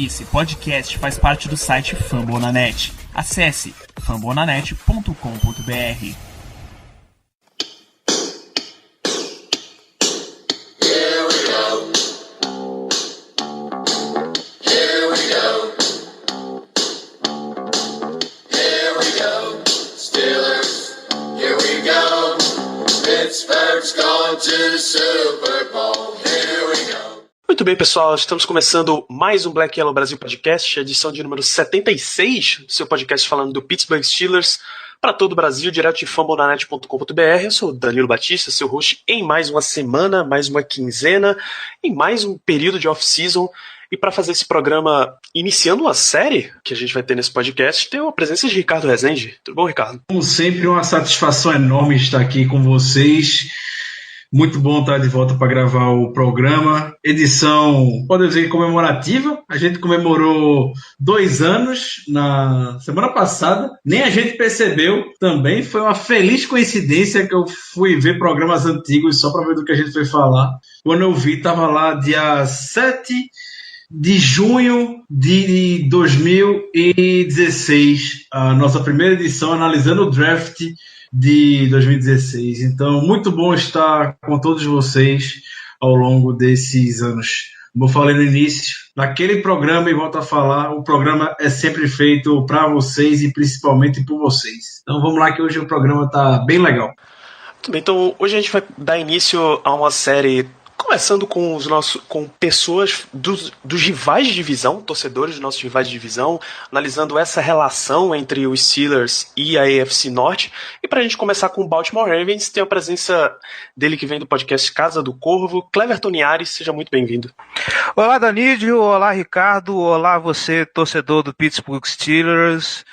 Esse podcast faz parte do site Fambonanet. Acesse fambonanet.com.br. Muito bem, pessoal, estamos começando mais um Black Yellow Brasil Podcast, edição de número 76, seu podcast falando do Pittsburgh Steelers para todo o Brasil, direto de fambonanet.com.br. Eu sou o Danilo Batista, seu host em mais uma semana, mais uma quinzena, em mais um período de off-season. E para fazer esse programa, iniciando uma série que a gente vai ter nesse podcast, tem a presença de Ricardo Rezende. Tudo bom, Ricardo? Como sempre, uma satisfação enorme estar aqui com vocês. Muito bom estar de volta para gravar o programa. Edição, pode dizer, comemorativa. A gente comemorou 2 anos na semana passada. Nem a gente percebeu também. Foi uma feliz coincidência que eu fui ver programas antigos só para ver do que a gente foi falar. Quando eu vi, estava lá dia 7 de junho de 2016. A nossa primeira edição analisando o draft de 2016. Então, muito bom estar com todos vocês ao longo desses anos. Como eu falei no início, naquele programa, e volto a falar, o programa é sempre feito para vocês e principalmente por vocês. Então, vamos lá que hoje o programa está bem legal. Muito bem, então hoje a gente vai dar início a uma série começando com com pessoas dos rivais de divisão, torcedores dos nossos rivais de divisão, analisando essa relação entre os Steelers e a AFC Norte. E para a gente começar com o Baltimore Ravens, tem a presença dele que vem do podcast Casa do Corvo, Cleverton Niares, seja muito bem-vindo. Olá, Danídio, olá, Ricardo, olá você, torcedor do Pittsburgh Steelers.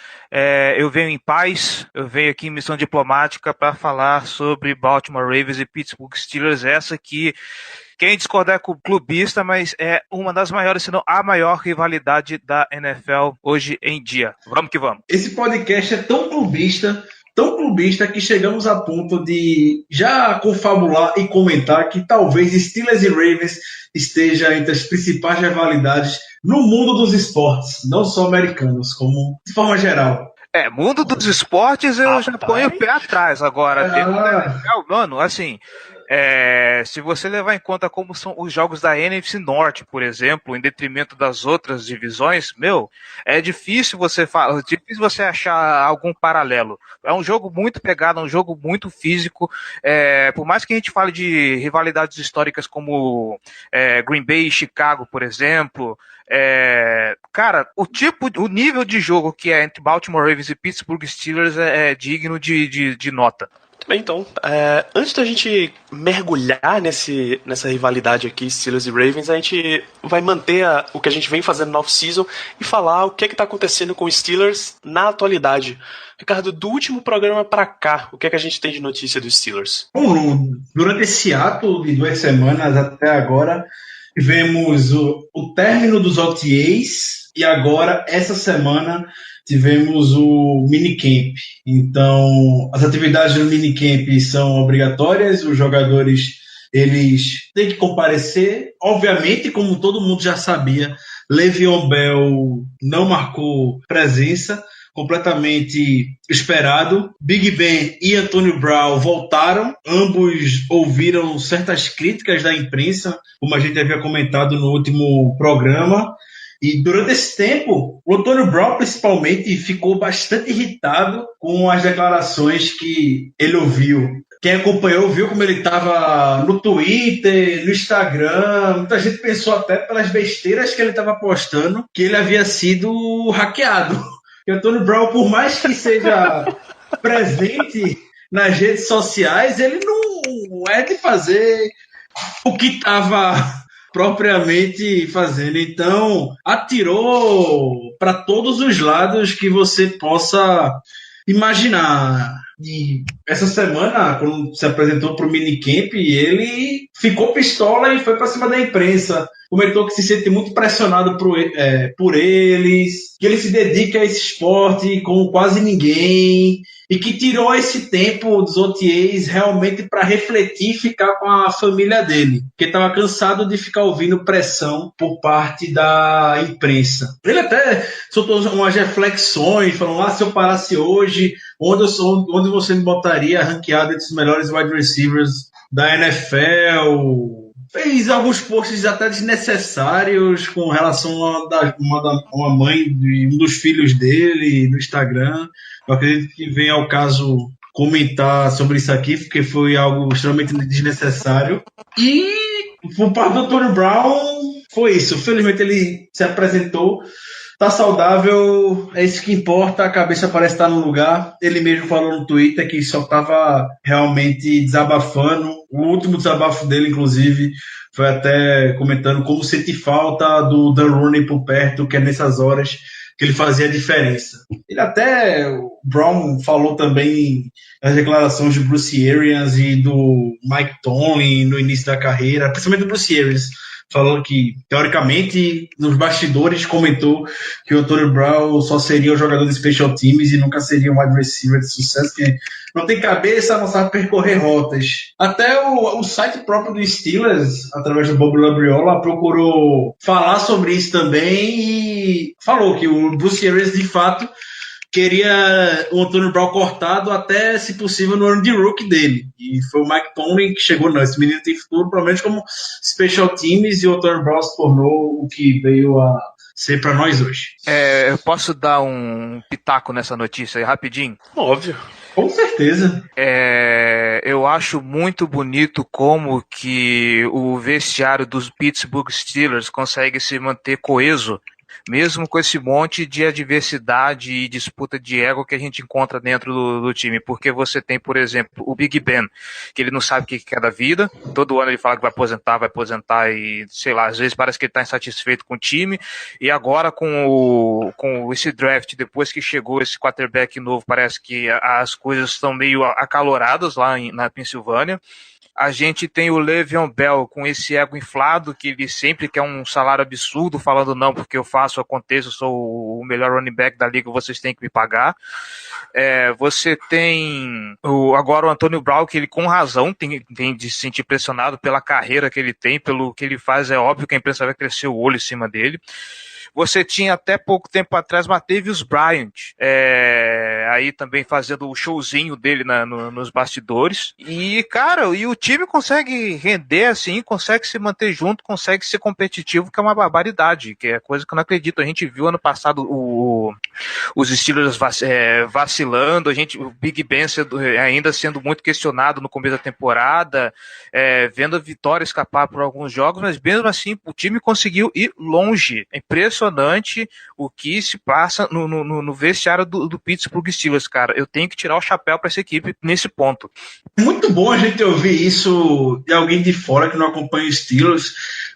Eu venho em paz, eu venho aqui em missão diplomática para falar sobre Baltimore Ravens e Pittsburgh Steelers, essa que quem discordar é clubista, mas é uma das maiores, se não a maior rivalidade da NFL hoje em dia. Vamos que vamos. Esse podcast é tão clubista que chegamos a ponto de já confabular e comentar que talvez Steelers e Ravens esteja entre as principais rivalidades no mundo dos esportes, não só americanos, como de forma geral. Mundo dos esportes eu já ponho o pé atrás agora. Mano, assim, se você levar em conta como são os jogos da NFC Norte, por exemplo, em detrimento das outras divisões, é difícil você achar algum paralelo. É um jogo muito pegado, é um jogo muito físico. Por mais que a gente fale de rivalidades históricas como Green Bay e Chicago, por exemplo, cara, o nível de jogo que é entre Baltimore Ravens e Pittsburgh Steelers é digno de nota. Bem, então, antes da gente mergulhar nessa rivalidade aqui, Steelers e Ravens, a gente vai manter o que a gente vem fazendo no off-season e falar o que está acontecendo com os Steelers na atualidade. Ricardo, do último programa para cá, o que a gente tem de notícia dos Steelers? Bom, durante esse ato de 2 semanas até agora, tivemos o término dos OTAs e agora, essa semana, tivemos o minicamp. Então, as atividades do minicamp são obrigatórias, os jogadores eles têm que comparecer. Obviamente, como todo mundo já sabia, Le'Veon Bell não marcou presença, completamente esperado. Big Ben e Antonio Brown voltaram, ambos ouviram certas críticas da imprensa, como a gente havia comentado no último programa. E durante esse tempo, o Antonio Brown, principalmente, ficou bastante irritado com as declarações que ele ouviu. Quem acompanhou viu como ele estava no Twitter, no Instagram. Muita gente pensou até pelas besteiras que ele estava postando que ele havia sido hackeado. E o Antonio Brown, por mais que seja presente nas redes sociais, ele não é de fazer o que estava propriamente fazendo. Então, atirou para todos os lados que você possa imaginar. E essa semana, quando se apresentou para o minicamp, ele ficou pistola e foi para cima da imprensa. Comentou que se sente muito pressionado por eles, que ele se dedica a esse esporte como quase ninguém, e que tirou esse tempo dos OTAs realmente para refletir e ficar com a família dele, porque estava cansado de ficar ouvindo pressão por parte da imprensa. Ele até soltou umas reflexões, falando, se eu parasse hoje, onde você me botaria ranqueado entre os melhores wide receivers da NFL? Fez alguns posts até desnecessários com relação a uma mãe de um dos filhos dele no Instagram. Eu acredito que venha ao caso comentar sobre isso aqui, porque foi algo extremamente desnecessário. E por parte do Tony Brown, foi isso. Felizmente ele se apresentou, tá saudável, é isso que importa, a cabeça parece estar no lugar. Ele mesmo falou no Twitter que só estava realmente desabafando. O último desabafo dele, inclusive, foi até comentando como sente falta do Dan Rooney por perto, que é nessas horas que ele fazia a diferença. Ele até, o Brown falou também nas declarações de Bruce Arians e do Mike Tomlin no início da carreira, principalmente do Bruce Arians, falou que, teoricamente, nos bastidores comentou que o Antonio Brown só seria o jogador de special teams e nunca seria um wide receiver de sucesso, que não tem cabeça, não sabe percorrer rotas. Até o site próprio do Steelers, através do Bob Labriola, procurou falar sobre isso também e falou que o Bruce Arians, de fato, queria o Antonio Brown cortado até, se possível, no ano de rookie dele. E foi o Mike Tomlin que chegou, não, esse menino tem futuro, provavelmente como special teams, e o Antonio Brown se tornou o que veio a ser para nós hoje. Eu posso dar um pitaco nessa notícia aí, rapidinho? Óbvio. Com certeza. Eu acho muito bonito como que o vestiário dos Pittsburgh Steelers consegue se manter coeso, mesmo com esse monte de adversidade e disputa de ego que a gente encontra dentro do time, porque você tem, por exemplo, o Big Ben, que ele não sabe o que quer da vida, todo ano ele fala que vai aposentar e, sei lá, às vezes parece que ele está insatisfeito com o time, e agora com esse draft, depois que chegou esse quarterback novo, parece que as coisas estão meio acaloradas lá na Pensilvânia. A gente tem o Le'Veon Bell com esse ego inflado, que ele sempre quer um salário absurdo, falando não, porque eu aconteço, eu sou o melhor running back da liga, vocês têm que me pagar. Você tem agora o Antonio Brown, que ele com razão tem de se sentir pressionado pela carreira que ele tem, pelo que ele faz, é óbvio que a imprensa vai crescer o olho em cima dele. Você tinha até pouco tempo atrás Martavis Bryant, aí também fazendo o showzinho dele nos bastidores. E, cara, o time consegue render assim, consegue se manter junto, consegue ser competitivo, que é uma barbaridade, que é coisa que eu não acredito. A gente viu ano passado os Steelers vacilando, o Big Ben ainda sendo muito questionado no começo da temporada, vendo a vitória escapar por alguns jogos, mas mesmo assim o time conseguiu ir longe. É impressionante o que se passa no vestiário do Pittsburgh Steelers, cara. Eu tenho que tirar o chapéu para essa equipe nesse ponto. Muito bom a gente ouvir isso de alguém de fora que não acompanha os Steelers,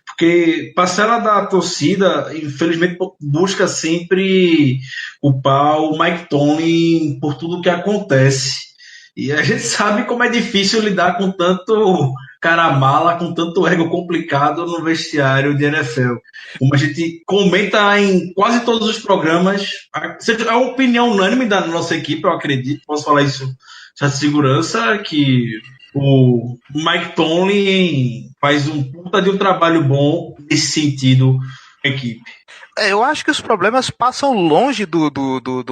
porque parcela da torcida, infelizmente, busca sempre culpar o Mike Tomlin por tudo que acontece. E a gente sabe como é difícil lidar com tanto cara mala, com tanto ego complicado no vestiário de NFL. Como a gente comenta em quase todos os programas, é uma opinião unânime da nossa equipe, eu acredito, posso falar isso de segurança, que o Mike Tomlin faz um puta de um trabalho bom nesse sentido com a equipe. Eu acho que os problemas passam longe do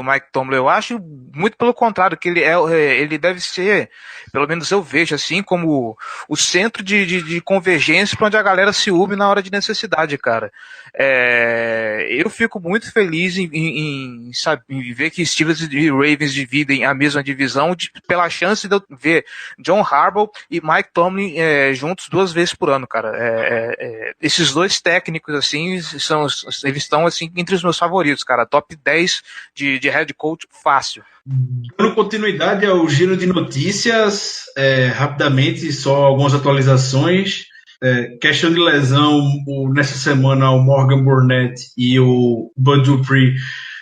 Mike Tomlin. Eu acho muito pelo contrário, que ele deve ser, pelo menos eu vejo assim, como o centro de convergência para onde a galera se une na hora de necessidade, cara. Eu fico muito feliz em ver que Steelers e Ravens dividem a mesma divisão pela chance de eu ver John Harbaugh e Mike Tomlin juntos 2 vezes por ano, cara. Esses dois técnicos, assim, eles estão assim, entre os meus favoritos, cara. Top 10 de head coach fácil. Dando continuidade ao giro de notícias, rapidamente, só algumas atualizações. Questão de lesão, nessa semana o Morgan Burnett e o Bud Dupree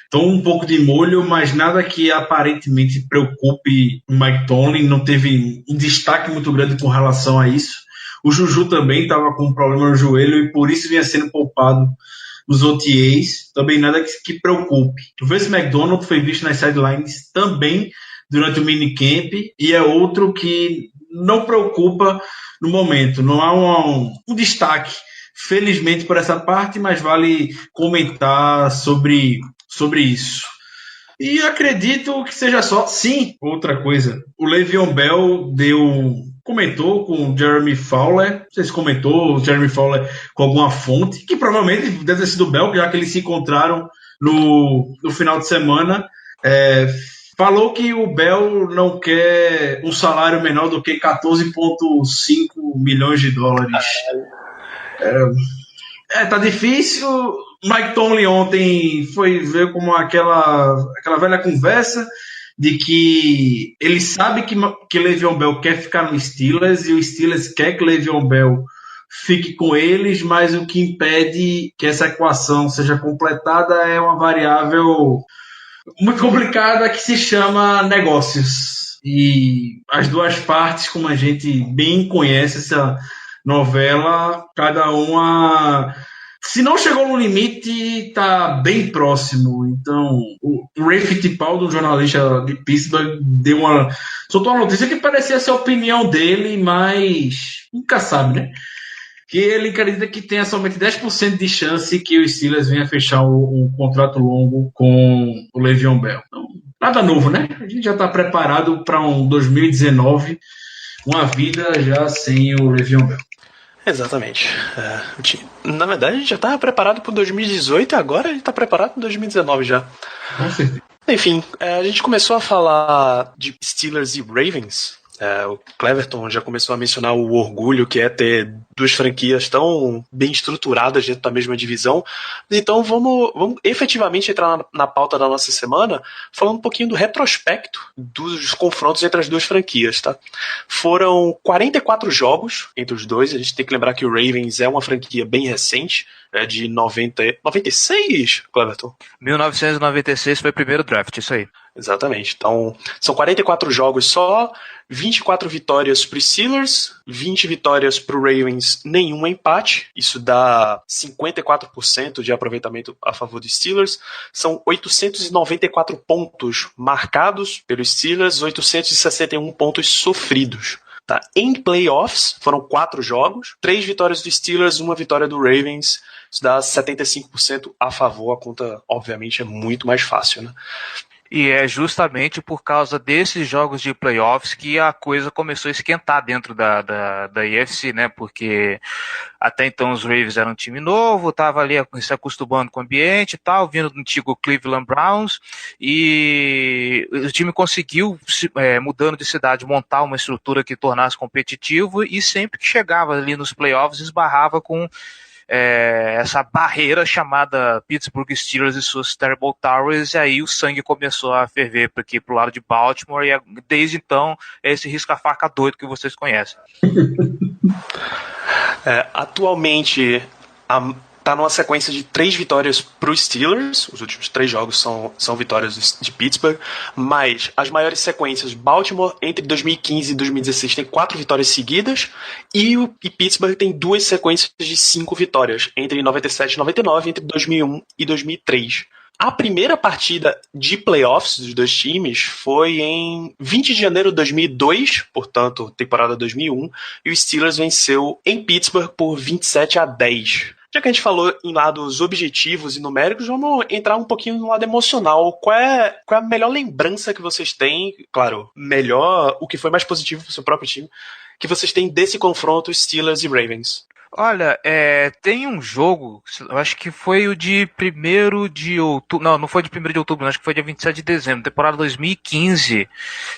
estão um pouco de molho, mas nada que aparentemente preocupe o Mike Tomlin. Não teve um destaque muito grande com relação a isso. O Juju também estava com um problema no joelho e por isso vinha sendo poupado nos OTAs, também nada que preocupe. O Vince McDonald foi visto nas sidelines também durante o minicamp, e é outro que não preocupa no momento. Não há um destaque, felizmente, por essa parte, mas vale comentar sobre isso. E acredito que seja só. Sim, outra coisa. O Le'Veon Bell comentou com o Jeremy Fowler. Não sei se comentou o Jeremy Fowler com alguma fonte, que provavelmente deve ter sido o Bell, já que eles se encontraram no final de semana. Falou que o Bell não quer um salário menor do que 14,5 milhões de dólares. Tá difícil. Mike Tomlin ontem veio como aquela velha conversa de que ele sabe que Le'Veon Bell quer ficar no Steelers e o Steelers quer que Le'Veon Bell fique com eles, mas o que impede que essa equação seja completada é uma variável muito complicada que se chama negócios. E as duas partes, como a gente bem conhece essa novela, cada uma, se não chegou no limite, está bem próximo. Então, o Ray Fittipaldi, um jornalista de Pittsburgh, soltou uma notícia que parecia ser a opinião dele, mas nunca sabe, né? Que ele acredita que tenha somente 10% de chance que o Steelers venha fechar um contrato longo com o Le'Veon Bell. Então, nada novo, né? A gente já está preparado para um 2019, uma vida já sem o Le'Veon Bell. Exatamente. Na verdade, a gente já estava preparado para 2018 e agora a gente está preparado para 2019 já. Com certeza. Enfim, a gente começou a falar de Steelers e Ravens. O Cleverton já começou a mencionar o orgulho que é ter duas franquias tão bem estruturadas dentro da mesma divisão. Então vamos efetivamente entrar na pauta da nossa semana falando um pouquinho do retrospecto dos confrontos entre as duas franquias, tá? Foram 44 jogos entre os dois. A gente tem que lembrar que o Ravens é uma franquia bem recente, de 96, Cleverton? 1996 foi o primeiro draft, isso aí. Exatamente. Então, são 44 jogos só, 24 vitórias para os Steelers, 20 vitórias para o Ravens, nenhum empate. Isso dá 54% de aproveitamento a favor dos Steelers. São 894 pontos marcados pelos Steelers, 861 pontos sofridos. Tá? Em playoffs, foram 4 jogos, 3 vitórias dos Steelers, 1 vitória do Ravens. Isso dá 75% a favor. A conta, obviamente, é muito mais fácil, né? E é justamente por causa desses jogos de playoffs que a coisa começou a esquentar dentro da AFC, né? Porque até então os Ravens eram um time novo, estava ali se acostumando com o ambiente e tal, vindo do antigo Cleveland Browns, e o time conseguiu, mudando de cidade, montar uma estrutura que tornasse competitivo, e sempre que chegava ali nos playoffs esbarrava com essa barreira chamada Pittsburgh Steelers e suas Terrible Towers, e aí o sangue começou a ferver aqui pro lado de Baltimore, e desde então é esse risca-faca doido que vocês conhecem. Atualmente tá numa sequência de 3 vitórias para os Steelers. Os últimos 3 jogos são vitórias de Pittsburgh, mas as maiores sequências, Baltimore entre 2015 e 2016 tem 4 vitórias seguidas, e Pittsburgh tem 2 sequências de 5 vitórias entre 97 e 99, entre 2001 e 2003. A primeira partida de playoffs dos dois times foi em 20 de janeiro de 2002, portanto, temporada 2001, e o Steelers venceu em Pittsburgh por 27-10. Já que a gente falou em lados objetivos e numéricos, vamos entrar um pouquinho no lado emocional. Qual é a melhor lembrança que vocês têm? Claro, melhor, o que foi mais positivo para o seu próprio time, que vocês têm desse confronto Steelers e Ravens? Olha, tem um jogo, eu acho que foi o de 1º de outubro, não foi de 1º de outubro, acho que foi dia 27 de dezembro, temporada 2015,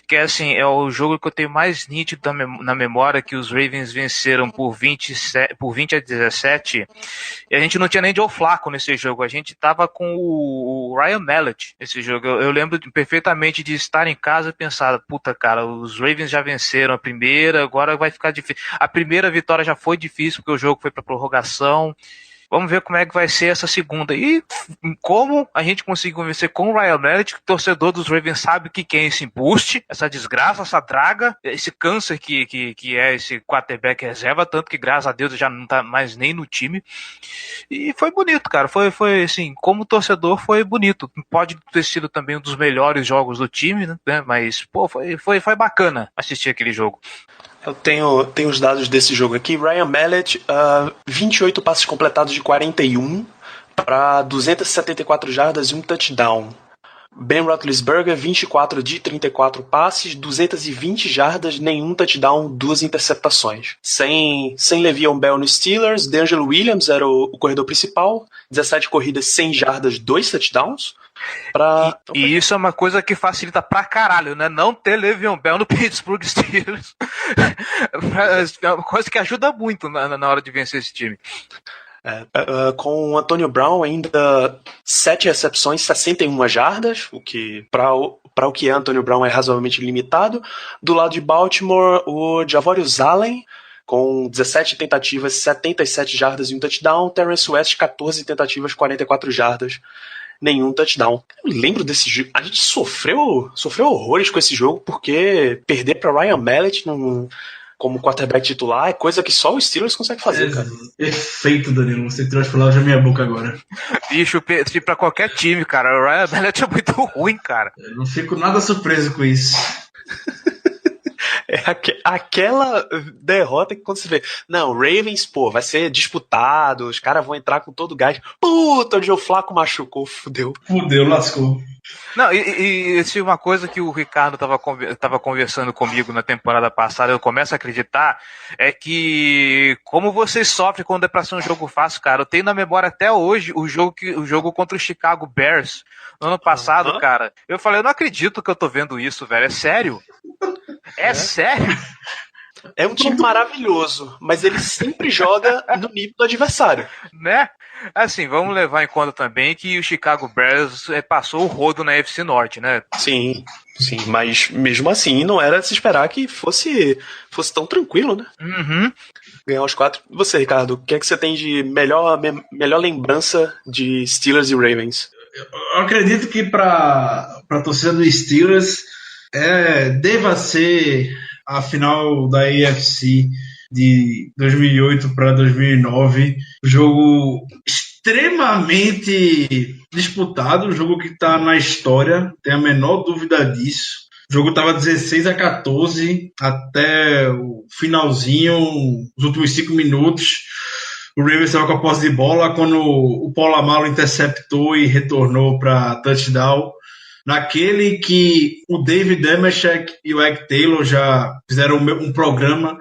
que assim, é o jogo que eu tenho mais nítido na memória, que os Ravens venceram por 20-17, e a gente não tinha nem Joe Flacco nesse jogo, a gente tava com o Ryan Mallett nesse jogo. Eu lembro perfeitamente de estar em casa e pensar, puta cara, os Ravens já venceram a primeira, agora vai ficar difícil. A primeira vitória já foi difícil, porque o jogo foi para prorrogação, Vamos ver como é que vai ser essa segunda. E como a gente conseguiu vencer com o Ryan Mallett, que o torcedor dos Ravens sabe que quem é esse embuste, essa desgraça, essa draga, esse câncer que é esse quarterback reserva, tanto que graças a Deus já não tá mais nem no time. E foi bonito, cara. Foi assim, como torcedor foi bonito. Pode ter sido também um dos melhores jogos do time, né? Mas, pô, foi bacana assistir aquele jogo. Eu tenho os dados desse jogo aqui. Ryan Mallett, 28 passes completados de 41 para 274 jardas e um touchdown. Ben Roethlisberger, 24 de 34 passes, 220 jardas, nenhum touchdown, 2 interceptações. Sem Le'Veon Bell no Steelers, DeAngelo Williams era o corredor principal, 17 corridas, 100 jardas, 2 touchdowns. E isso é uma coisa que facilita pra caralho, né? Não ter Le'Veon Bell no Pittsburgh Steelers. É uma coisa que ajuda muito na hora de vencer esse time. Com o Antonio Brown ainda 7 recepções, 61 jardas, o que para o que é Antonio Brown é razoavelmente limitado. Do lado de Baltimore, o Javorius Allen com 17 tentativas, 77 jardas e um touchdown. Terrence West, 14 tentativas, 44 jardas, nenhum touchdown. Eu lembro desse jogo, a gente sofreu horrores com esse jogo, porque perder para Ryan Mallett como quarterback titular é coisa que só os Steelers conseguem fazer, cara. Perfeito, Danilo. Você tirou as palavras da minha boca agora. Bicho, pra qualquer time, cara. O Ryan Mallett é muito ruim, cara. Eu não fico nada surpreso com isso. É aquela derrota que quando você vê, não, Ravens, pô, vai ser disputado, os caras vão entrar com todo o gás. Puta, o Joe Flacco machucou, fudeu. Fudeu, lascou. Não, e uma coisa que o Ricardo tava conversando comigo na temporada passada, eu começo a acreditar, é que como vocês sofrem quando é pra ser um jogo fácil, cara. Eu tenho na memória até hoje o jogo contra o Chicago Bears no ano passado, cara. Eu falei, eu não acredito que eu tô vendo isso, velho. É sério? É sério? É um time maravilhoso, mas ele sempre joga no nível do adversário. Né? Assim, vamos levar em conta também que o Chicago Bears passou o rodo na NFC Norte, né? Sim, mas mesmo assim não era se esperar que fosse tão tranquilo, né? Uhum. Ganhar os 4. Você, Ricardo, o que é que você tem de melhor lembrança de Steelers e Ravens? Eu acredito que para torcida do Steelers deva ser a final da AFC de 2008 para 2009, jogo extremamente disputado, jogo que está na história, tem a menor dúvida disso. O jogo estava 16-14 até o finalzinho, os últimos 5 minutos. O Ravens estava com a posse de bola quando o Polamalu interceptou e retornou para touchdown. Naquele que o David Dameshek e o Egg Taylor já fizeram um programa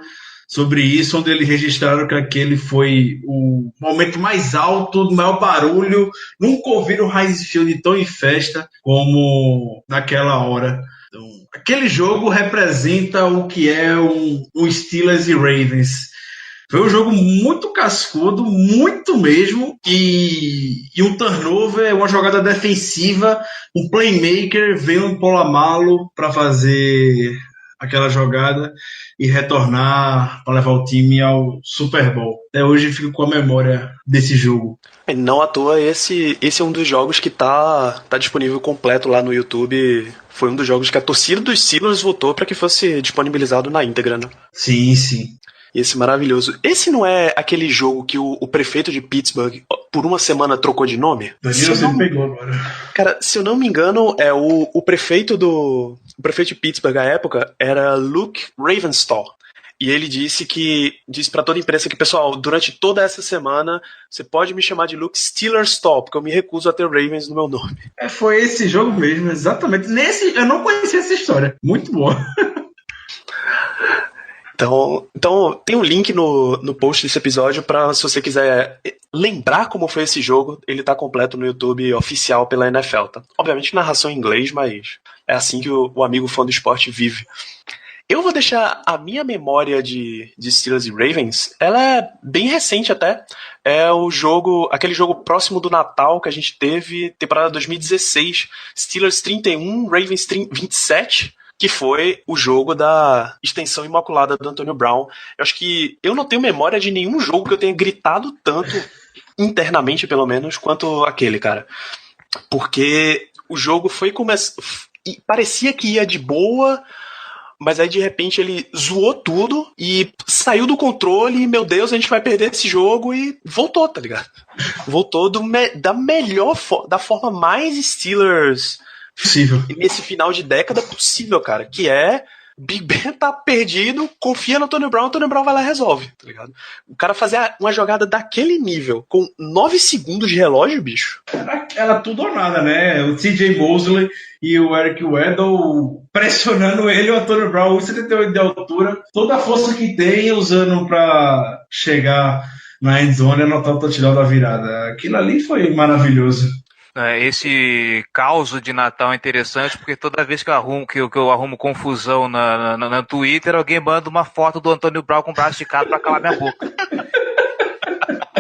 sobre isso, onde eles registraram que aquele foi o momento mais alto, do maior barulho. Nunca ouviram o Heinz Field tão em festa como naquela hora. Então, aquele jogo representa o que é um Steelers e Ravens. Foi um jogo muito cascudo, muito mesmo, e um turnover, uma jogada defensiva, um playmaker, veio um Polamalu para fazer aquela jogada e retornar para levar o time ao Super Bowl. Até hoje fico com a memória desse jogo. Não à toa, esse é um dos jogos que tá disponível completo lá no YouTube. Foi um dos jogos que a torcida dos Steelers votou para que fosse disponibilizado na íntegra, né? Sim, sim. Esse maravilhoso. Esse não é aquele jogo que o prefeito de Pittsburgh, por uma semana, trocou de nome? Danilo, você pegou agora. Cara, se eu não me engano, o prefeito de Pittsburgh à época era Luke Ravenstahl. E ele disse pra toda a imprensa que, pessoal, durante toda essa semana, você pode me chamar de Luke Steelerstall, porque eu me recuso a ter Ravens no meu nome. Foi esse jogo mesmo, exatamente. Eu não conhecia essa história. Muito boa. Então tem um link no post desse episódio para, se você quiser lembrar como foi esse jogo, ele tá completo no YouTube oficial pela NFL, tá? Obviamente narração em inglês, mas é assim que o amigo fã do esporte vive. Eu vou deixar a minha memória de Steelers e Ravens, ela é bem recente até. É aquele jogo próximo do Natal que a gente teve, temporada 2016, Steelers 31, Ravens 27, que foi o jogo da extensão imaculada do Antonio Brown. Eu acho que eu não tenho memória de nenhum jogo que eu tenha gritado tanto internamente pelo menos, quanto aquele, cara. Porque o jogo foi começar. Parecia que ia de boa, mas aí de repente ele zoou tudo e saiu do controle e, meu Deus, a gente vai perder esse jogo, e voltou, tá ligado? Voltou da forma mais Steelers possível nesse final de década possível, cara, que é Big Ben tá perdido, confia no Tony Brown vai lá e resolve, tá ligado? O cara fazer uma jogada daquele nível com 9 segundos de relógio, bicho. Era tudo ou nada, né? O TJ Mosley e o Eric Weddle pressionando ele, o Tony Brown, 1,78 de altura, toda a força que tem, usando pra chegar na endzone e anotar o touchdown da virada. Aquilo ali foi maravilhoso. Esse caos de Natal é interessante, porque toda vez que eu arrumo confusão na Twitter, alguém manda uma foto do Antônio Brown com o braço esticado pra calar minha boca.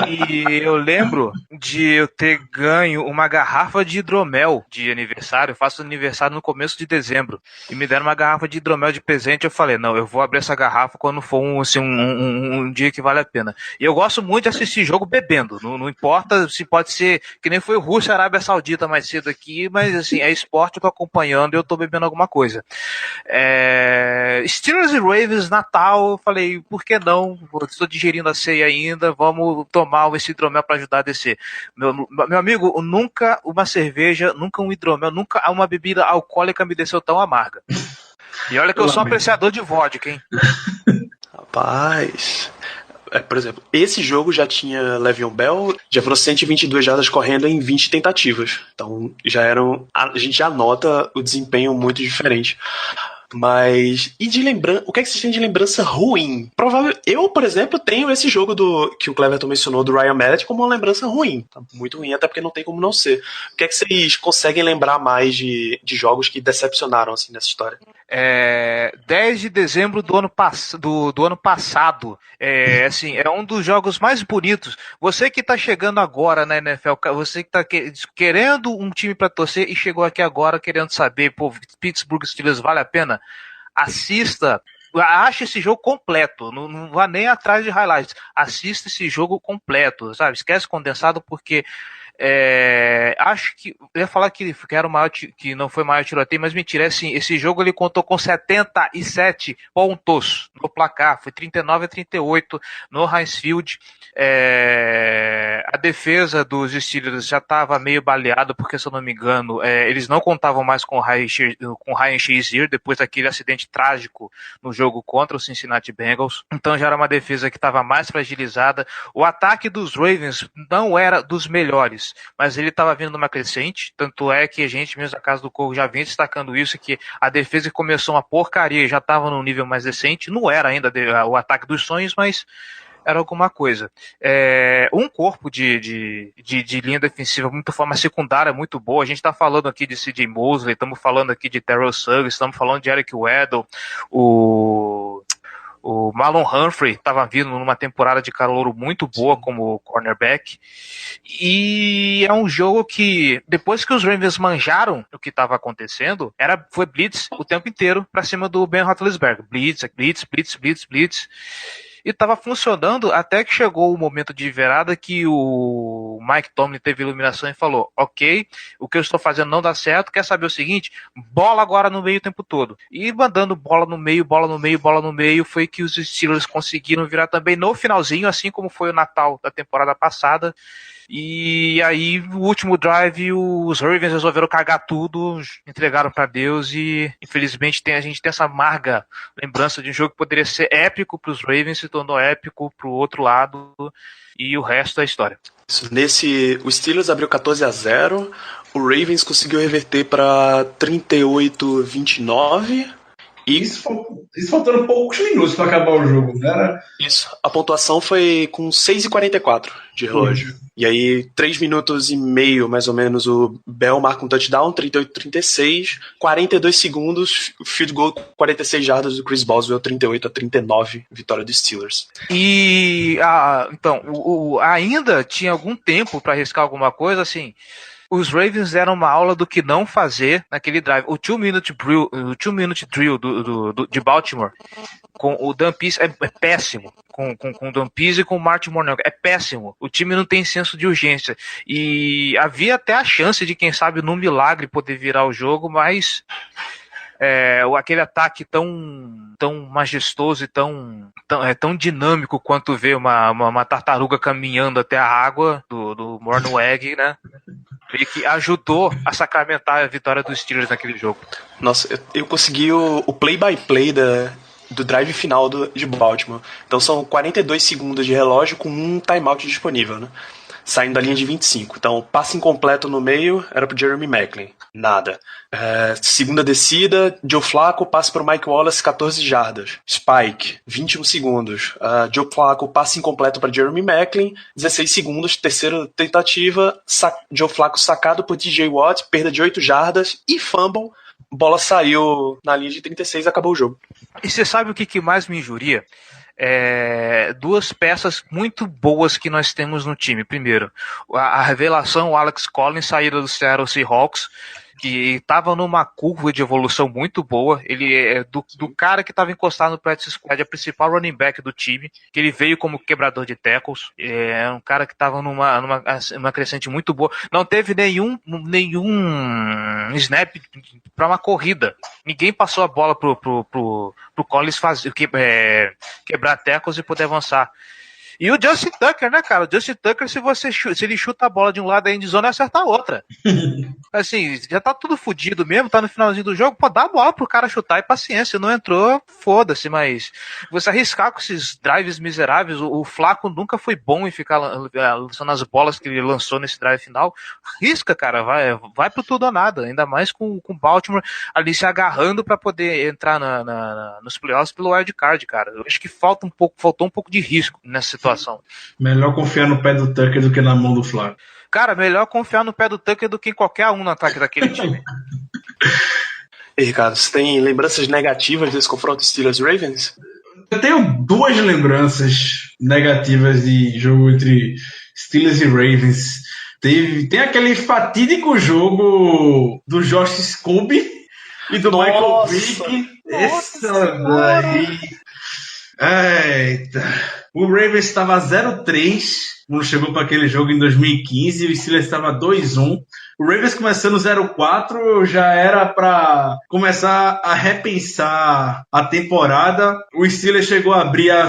E eu lembro de eu ter ganho uma garrafa de hidromel de aniversário. Eu faço aniversário no começo de dezembro. E me deram uma garrafa de hidromel de presente. Eu falei, não, eu vou abrir essa garrafa quando for um dia que vale a pena. E eu gosto muito de assistir jogo bebendo. Não importa se pode ser, que nem foi Rússia, Arábia Saudita mais cedo aqui, mas assim, é esporte, eu tô acompanhando e eu tô bebendo alguma coisa. Steelers e Ravens, Natal, eu falei, por que não? Estou digerindo a ceia ainda, vamos tomar esse hidromel para ajudar a descer. Meu amigo, nunca uma cerveja, nunca um hidromel, nunca uma bebida alcoólica me desceu tão amarga. E olha que eu sou um apreciador de vodka, hein? Rapaz... por exemplo, esse jogo já tinha Le'Veon Bell, já foram 122 jardas correndo em 20 tentativas. Então a gente já nota o desempenho muito diferente. Mas, e de lembrança, o que é que vocês têm de lembrança ruim? Eu, por exemplo, tenho esse jogo que o Cleverton mencionou, do Ryan Mallett, como uma lembrança ruim. Tá muito ruim, até porque não tem como não ser. O que é que vocês conseguem lembrar mais de jogos que decepcionaram, assim, nessa história? 10 de dezembro do ano passado. Assim, é um dos jogos mais bonitos. Você que tá chegando agora na NFL, você que tá querendo um time pra torcer e chegou aqui agora querendo saber, pô, Pittsburgh Steelers vale a pena? Assista, acha esse jogo completo, não vá nem atrás de highlights, assista esse jogo completo, sabe? Esquece condensado, porque acho que eu ia falar que era que não foi o maior tiroteio, mas mentira, assim, esse jogo ele contou com 77 pontos no placar, foi 39-38 no Heinz Field. A defesa dos Steelers já estava meio baleada, porque se eu não me engano, eles não contavam mais com Ryan Shazier depois daquele acidente trágico no jogo contra o Cincinnati Bengals, então já era uma defesa que estava mais fragilizada. O ataque dos Ravens não era dos melhores, mas ele estava vindo numa crescente, tanto é que a gente mesmo, a Casa do Corvo, já vem destacando isso, que a defesa começou uma porcaria e já estava num nível mais decente, não era ainda o ataque dos sonhos, mas era alguma coisa. Um corpo de linha defensiva muito forte, uma secundária muito boa. A gente está falando aqui de CJ Mosley, estamos falando aqui de Terrell Suggs, estamos falando de Eric Weddle, o Marlon Humphrey estava vindo numa temporada de calouro muito boa como cornerback. E é um jogo que, depois que os Ravens manjaram o que estava acontecendo, foi blitz o tempo inteiro para cima do Ben Roethlisberger. Blitz. E estava funcionando até que chegou o momento de virada que o Mike Tomlin teve iluminação e falou, ok, o que eu estou fazendo não dá certo, quer saber o seguinte? Bola agora no meio o tempo todo. E mandando bola no meio, foi que os Steelers conseguiram virar também no finalzinho, assim como foi o Natal da temporada passada. E aí, o último drive, os Ravens resolveram cagar tudo, entregaram pra Deus e, infelizmente, a gente tem essa amarga lembrança de um jogo que poderia ser épico pros Ravens, se tornou épico pro outro lado, e o resto é história. O Steelers abriu 14-0, o Ravens conseguiu reverter pra 38-29. Isso faltando poucos minutos para acabar o jogo, né? Isso. A pontuação foi com 6:44 de relógio. E aí, 3 minutos e meio, mais ou menos, o Bell marca um touchdown, 38-36, 42 segundos, field goal, 46 jardas do Chris Boswell, 38-39, vitória dos Steelers. E, então, ainda tinha algum tempo para arriscar alguma coisa, assim. Os Ravens deram uma aula do que não fazer naquele drive. O 2-minute drill de Baltimore com o Dan Pease é péssimo. Com o Dan Pease e com o Martin Mornell. É péssimo. O time não tem senso de urgência. E havia até a chance de, quem sabe, num milagre poder virar o jogo, mas aquele ataque tão majestoso e tão dinâmico quanto ver uma tartaruga caminhando até a água do Mornweg, né? E que ajudou a sacramentar a vitória dos Steelers naquele jogo. Nossa, eu consegui o play-by-play do drive final de Baltimore. Então são 42 segundos de relógio com um timeout disponível, né? Saindo da linha de 25. Então, passe incompleto no meio era pro Jeremy Maclin. Nada. Segunda descida, Joe Flacco, passe pro Mike Wallace, 14 jardas. Spike, 21 segundos. Joe Flacco, passe incompleto para Jeremy Maclin, 16 segundos. Terceira tentativa, Joe Flacco sacado por TJ Watt, perda de 8 jardas e fumble. Bola saiu na linha de 36 e acabou o jogo. E você sabe o que mais me injuria? Duas peças muito boas que nós temos no time. Primeiro, a revelação, o Alex Collins, saída do Seattle Seahawks, que estava numa curva de evolução muito boa. Ele é do cara que estava encostado no practice squad, a principal running back do time, que ele veio como quebrador de tackles. É um cara que estava numa crescente muito boa. Não teve nenhum snap para uma corrida. Ninguém passou a bola pro Collins quebrar tackles e poder avançar. E o Justin Tucker, né, cara? O Justin Tucker, se ele chuta a bola de um lado da endzone, acerta a outra. Assim, já tá tudo fodido mesmo, tá no finalzinho do jogo, pô, dá a bola pro cara chutar e paciência. Não entrou, foda-se, mas você arriscar com esses drives miseráveis, o Flacco nunca foi bom em ficar lançando as bolas que ele lançou nesse drive final. Risca, cara, vai pro tudo ou nada, ainda mais com Baltimore ali se agarrando pra poder entrar nos playoffs pelo wild card, cara. Eu acho que faltou um pouco de risco nessa situação. Melhor confiar no pé do Tucker do que na mão do Flávio. Cara, melhor confiar no pé do Tucker do que em qualquer um no ataque daquele time. E Ricardo, você tem lembranças negativas desse confronto Steelers-Ravens? Eu tenho duas lembranças negativas de jogo entre Steelers e Ravens. Tem aquele fatídico jogo do Josh Scooby e do Michael Vick. Essa daí. Eita. O Ravens estava 0-3 quando chegou para aquele jogo em 2015 e o Steelers estava 2-1. O Ravens começando 0-4 já era para começar a repensar a temporada. O Steelers chegou a abrir a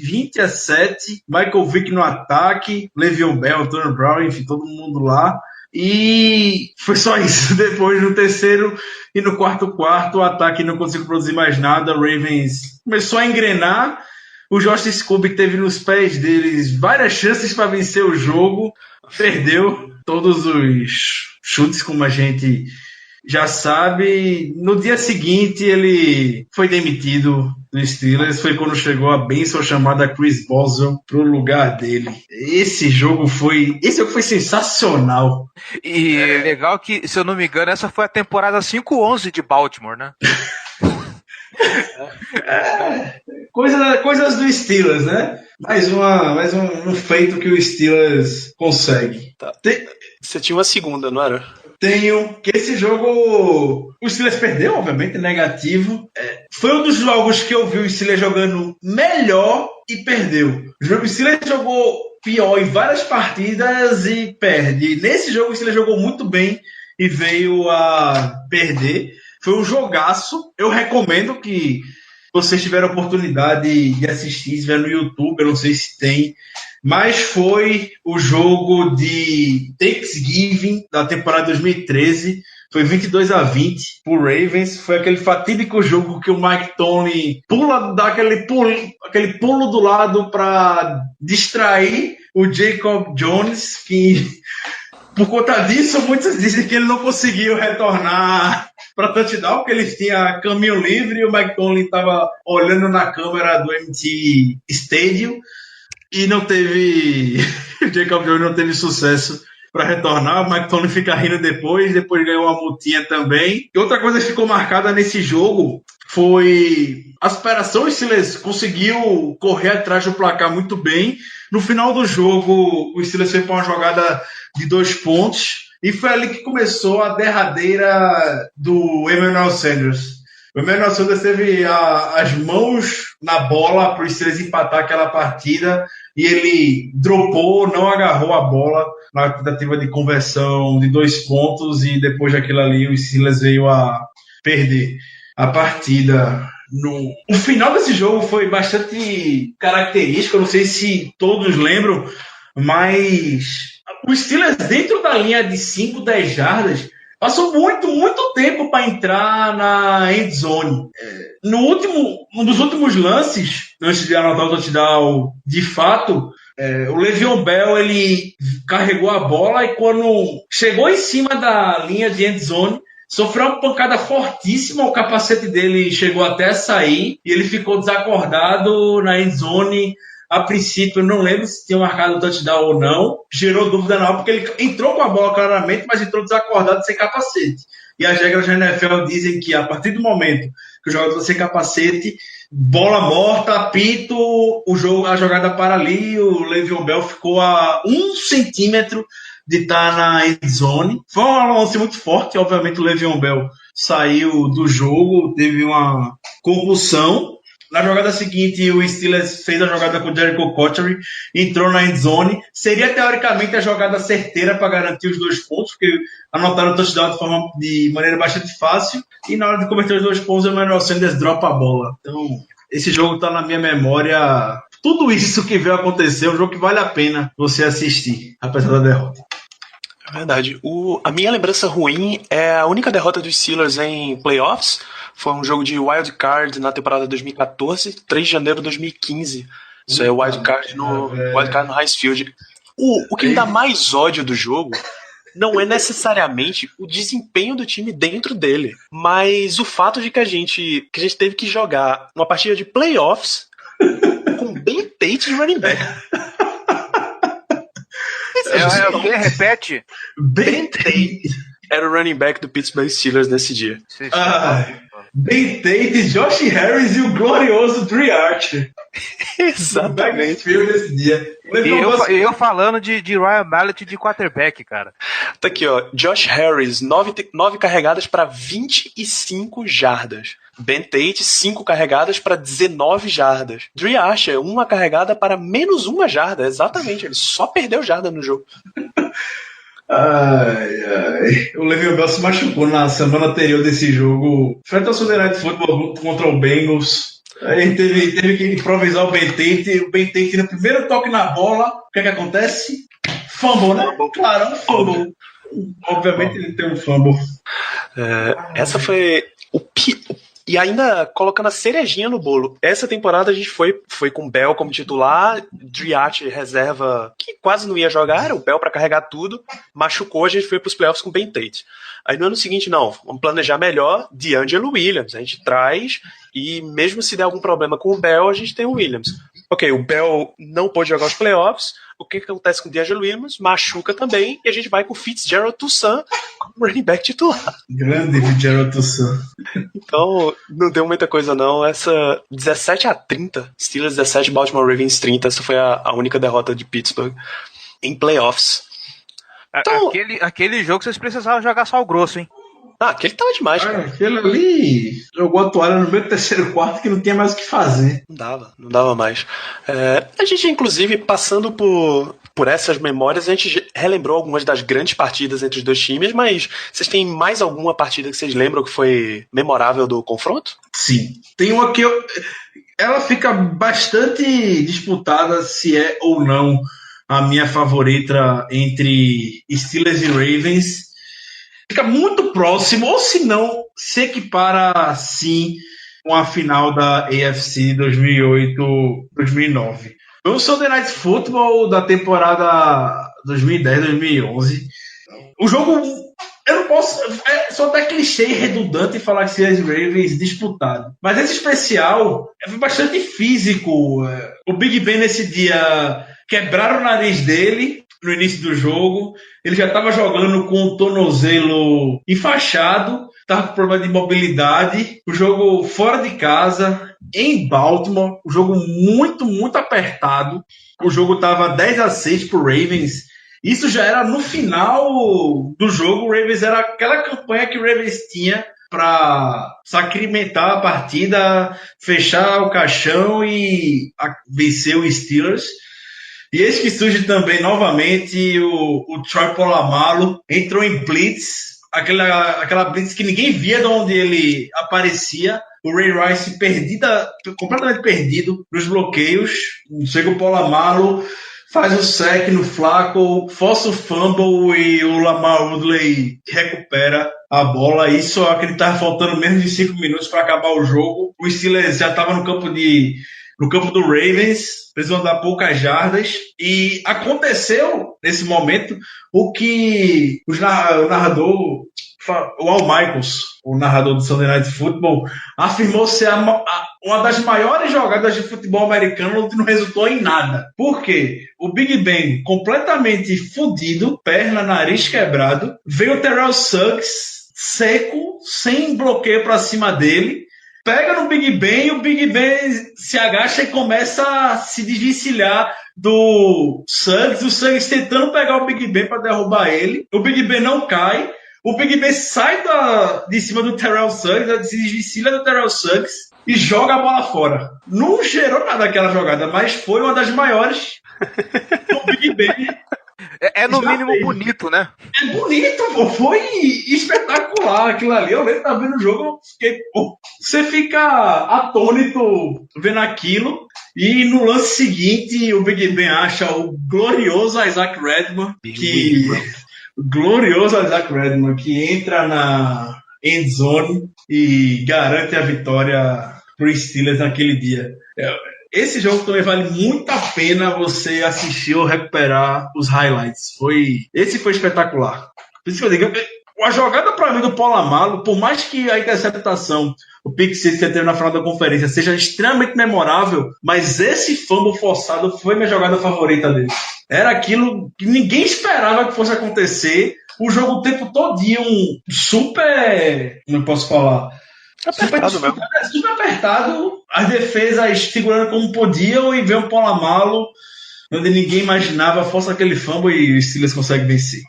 20-7, Michael Vick no ataque, Le'Veon Bell, Antonio Brown, enfim, todo mundo lá. E foi só isso. Depois, no terceiro e no quarto, o ataque não conseguiu produzir mais nada. O Ravens começou a engrenar. O Josh Scooby teve nos pés deles várias chances para vencer o jogo. Perdeu todos os chutes, como a gente já sabe. No dia seguinte, ele foi demitido do Steelers. Foi quando chegou a bênção chamada Chris Boswell pro lugar dele. Esse jogo foi sensacional. E legal que, se eu não me engano, essa foi a temporada 5-11 de Baltimore, né? Coisas do Steelers, né? Mais um feito que o Steelers consegue. Tá. Você tinha uma segunda, não era? Tenho, que esse jogo o Steelers perdeu, obviamente, negativo. Foi um dos jogos que eu vi o Steelers jogando melhor e perdeu. O Steelers jogou pior em várias partidas e perde. Nesse jogo o Steelers jogou muito bem e veio a perder. Foi um jogaço. Eu recomendo que vocês tiveram a oportunidade de assistir, se estiver no YouTube, eu não sei se tem, mas foi o jogo de Thanksgiving da temporada 2013. Foi 22-20 pro Ravens. Foi aquele fatídico jogo que o Mike Tomlin dá aquele pulo do lado para distrair o Jacob Jones, que por conta disso muitos dizem que ele não conseguiu retornar para touchdown, porque eles tinham caminho livre e o Mike Tomlin estava olhando na câmera do MT Stadium e não teve o Jacob Jones não teve sucesso para retornar. O Mike Tomlin fica rindo depois ganhou uma multinha também. E outra coisa que ficou marcada nesse jogo foi a superação. O Steelers conseguiu correr atrás do placar muito bem. No final do jogo, o Steelers foi para uma jogada de 2 pontos e foi ali que começou a derradeira do Emmanuel Sanders. O Emmanuel Sanders teve as mãos na bola para os Steelers empatar aquela partida e ele dropou, não agarrou a bola na tentativa de conversão de 2 pontos e depois daquilo ali o Steelers veio a perder a partida. O final desse jogo foi bastante característico, eu não sei se todos lembram, mas os Steelers dentro da linha de 5, 10 jardas passou muito tempo para entrar na end zone. Um dos últimos lances, antes de anotar o touchdown, de fato, o Le'Veon Bell ele carregou a bola e quando chegou em cima da linha de end zone, sofreu uma pancada fortíssima, o capacete dele chegou até a sair e ele ficou desacordado na end zone. A princípio, eu não lembro se tinha marcado o touchdown ou não. Gerou dúvida não, porque ele entrou com a bola claramente, mas entrou desacordado sem capacete. E as regras da NFL dizem que a partir do momento que o jogador está sem capacete, bola morta, apito, a jogada para ali, o Le'Veon Bell ficou a 1 centímetro de estar na end zone. Foi um lance muito forte, obviamente o Le'Veon Bell saiu do jogo, teve uma concussão. Na jogada seguinte, o Steelers fez a jogada com o Jericho Cotchery, entrou na end zone. Seria, teoricamente, a jogada certeira para garantir os 2 pontos, porque anotaram o touchdown de maneira bastante fácil. E na hora de converter os 2 pontos, o Emmanuel Sanders dropa a bola. Então, esse jogo está na minha memória. Tudo isso que veio acontecer, é um jogo que vale a pena você assistir, apesar da derrota. É verdade. A minha lembrança ruim é a única derrota dos Steelers em playoffs. Foi um jogo de wild card na temporada 2014, 3 de janeiro de 2015. Isso é wild card no Heinz Field. O que me dá mais ódio do jogo não é necessariamente o desempenho do time dentro dele, mas o fato de que a gente teve que jogar uma partida de playoffs com Ben Tate de running back. Repete. Ben Tate era o running back do Pittsburgh Steelers nesse dia. Ben Tate, Josh Harris e o glorioso Dre Archer. Exatamente. Nesse dia. E eu falando de Ryan Mallett de quarterback, cara. Tá aqui, ó. Josh Harris, 9 carregadas para 25 jardas. Ben Tate, 5 carregadas para 19 jardas. Dre Archer, 1 carregada para menos 1 jarda. Exatamente, ele só perdeu jarda no jogo. O Le'Veon Bell se machucou na semana anterior desse jogo, frente ao Sunday Night Football contra o Bengals. Aí teve que improvisar o Ben Tate. O Ben Tate no primeiro toque na bola, o que acontece? Fumble, né? Claro, um fumble. Obviamente ele tem um fumble. Essa foi e ainda colocando a cerejinha no bolo. Essa temporada a gente foi com o Bell como titular, Dre Archer reserva, que quase não ia jogar, era o Bell para carregar tudo, machucou, a gente foi para os playoffs com o Ben Tate. Aí no ano seguinte, não, vamos planejar melhor, DeAngelo Williams, a gente traz, e mesmo se der algum problema com o Bell, a gente tem o Williams. Ok, o Bell não pôde jogar os playoffs, o que acontece com o DeAngelo Williams? Machuca também, e a gente vai com o Fitzgerald Toussaint como running back titular. Grande Fitzgerald Toussaint. Então, não deu muita coisa não. Essa 17-30, Steelers 17, Baltimore Ravens 30, essa foi a única derrota de Pittsburgh em playoffs. Então, aquele jogo vocês precisavam jogar sal grosso, hein? Aquele tava demais, cara. Aquele ali jogou a toalha no meio do terceiro quarto que não tinha mais o que fazer. Não dava mais. A gente, inclusive, passando por essas memórias, a gente relembrou algumas das grandes partidas entre os dois times, mas vocês têm mais alguma partida que vocês lembram que foi memorável do confronto? Sim. Tem uma que ela fica bastante disputada se é ou não a minha favorita entre Steelers e Ravens. Fica muito próximo, ou se não, se equipara sim com a final da AFC 2008-2009. Foi o Sunday Night Football da temporada 2010-2011. O jogo, eu não posso, só até clichê e redundante falar que Steelers e Ravens disputaram. Mas esse especial foi bastante físico. O Big Ben nesse dia quebraram o nariz dele no início do jogo. Ele já estava jogando com o tornozelo enfaixado, estava com problema de mobilidade. O jogo fora de casa, em Baltimore, o jogo muito apertado. O jogo estava 10-6 para o Ravens. Isso já era no final do jogo. O Ravens era aquela campanha que o Ravens tinha para sacrimentar a partida, fechar o caixão e vencer o Steelers. E eis que surge também novamente o Troy Polamalu, entrou em blitz, aquela blitz que ninguém via de onde ele aparecia. O Ray Rice completamente perdido nos bloqueios. Chega o Polamalu, faz o sack no Flacco, força o fumble e o Lamar Woodley recupera a bola. Isso é que ele estava faltando menos de 5 minutos para acabar o jogo. O Steelers já estava no campo do Ravens, precisam dar poucas jardas, e aconteceu nesse momento o que o narrador, o Al Michaels, o narrador do Sunday Night Football, afirmou ser uma das maiores jogadas de futebol americano que não resultou em nada. Por quê? O Big Ben completamente fudido, perna, nariz quebrado, veio o Terrell Suggs seco, sem bloqueio para cima dele, pega no Big Ben e o Big Ben se agacha e começa a se desvencilhar do Suggs. O Suggs tentando pegar o Big Ben para derrubar ele. O Big Ben não cai. O Big Ben sai de cima do Terrell Suggs, se desvencilha do Terrell Suggs e joga a bola fora. Não gerou nada aquela jogada, mas foi uma das maiores do Big Ben. É no mínimo bonito, né? É bonito, pô. Foi espetacular aquilo ali. Eu lembro que tava vendo o jogo, você fica atônito vendo aquilo. E no lance seguinte, o Big Ben acha o glorioso Isaac Redman, que entra na end zone e garante a vitória pro Steelers naquele dia. Esse jogo também vale muito a pena você assistir ou recuperar os highlights. Esse foi espetacular. Por isso que eu digo, a jogada para mim do Polamalu, por mais que a interceptação, o pick six que teve na final da conferência, seja extremamente memorável, mas esse fumble forçado foi minha jogada favorita dele. Era aquilo que ninguém esperava que fosse acontecer. O jogo o tempo todinho super... Como eu posso falar? Super apertado, as defesas segurando como podiam e veio um Polamalu onde ninguém imaginava, força aquele fumble e o Steelers consegue vencer.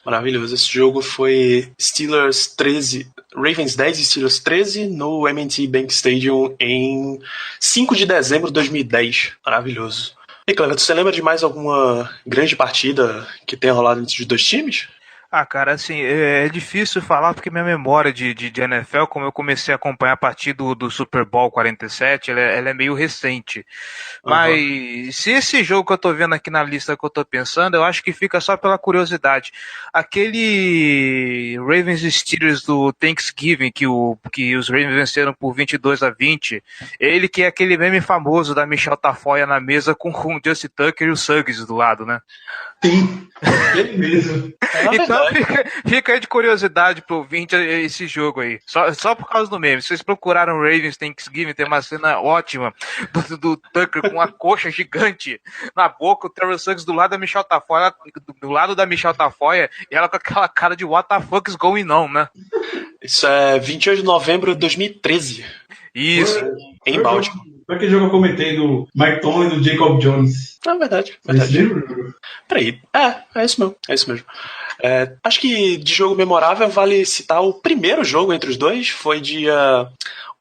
Maravilhoso, esse jogo foi Steelers 13, Ravens 10 e Steelers 13 no M&T Bank Stadium em 5 de dezembro de 2010. Maravilhoso. E Cleber, você lembra de mais alguma grande partida que tenha rolado entre os dois times? Ah, cara, assim, é difícil falar porque minha memória de NFL, como eu comecei a acompanhar a partir do Super Bowl 47, ela é meio recente. Mas se esse jogo que eu tô vendo aqui na lista que eu tô pensando, eu acho que fica só pela curiosidade. Aquele Ravens Steelers do Thanksgiving, que os Ravens venceram por 22-20, ele que é aquele meme famoso da Michelle Tafoya na mesa com o Justin Tucker e o Suggs do lado, né? Sim, ele mesmo. Então fica aí de curiosidade pro ouvinte esse jogo aí. Só por causa do meme. Se vocês procuraram Ravens Thanksgiving, tem uma cena ótima do Tucker com uma coxa gigante na boca, o Terrell Suggs do lado da Michelle Tafoya, e ela com aquela cara de what the fuck is going on, né? Isso é 28 de novembro de 2013. Isso. Em Baltimore. Foi aquele jogo que eu comentei do Mike Tomlin e do Jacob Jones. Verdade. Peraí. É isso mesmo. Acho que de jogo memorável vale citar o primeiro jogo entre os dois. Foi dia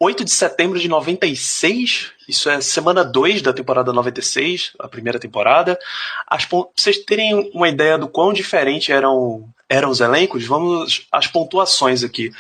8 de setembro de 96. Isso é semana 2 da temporada 96, a primeira temporada. Pra vocês terem uma ideia do quão diferente eram os elencos, vamos às pontuações aqui.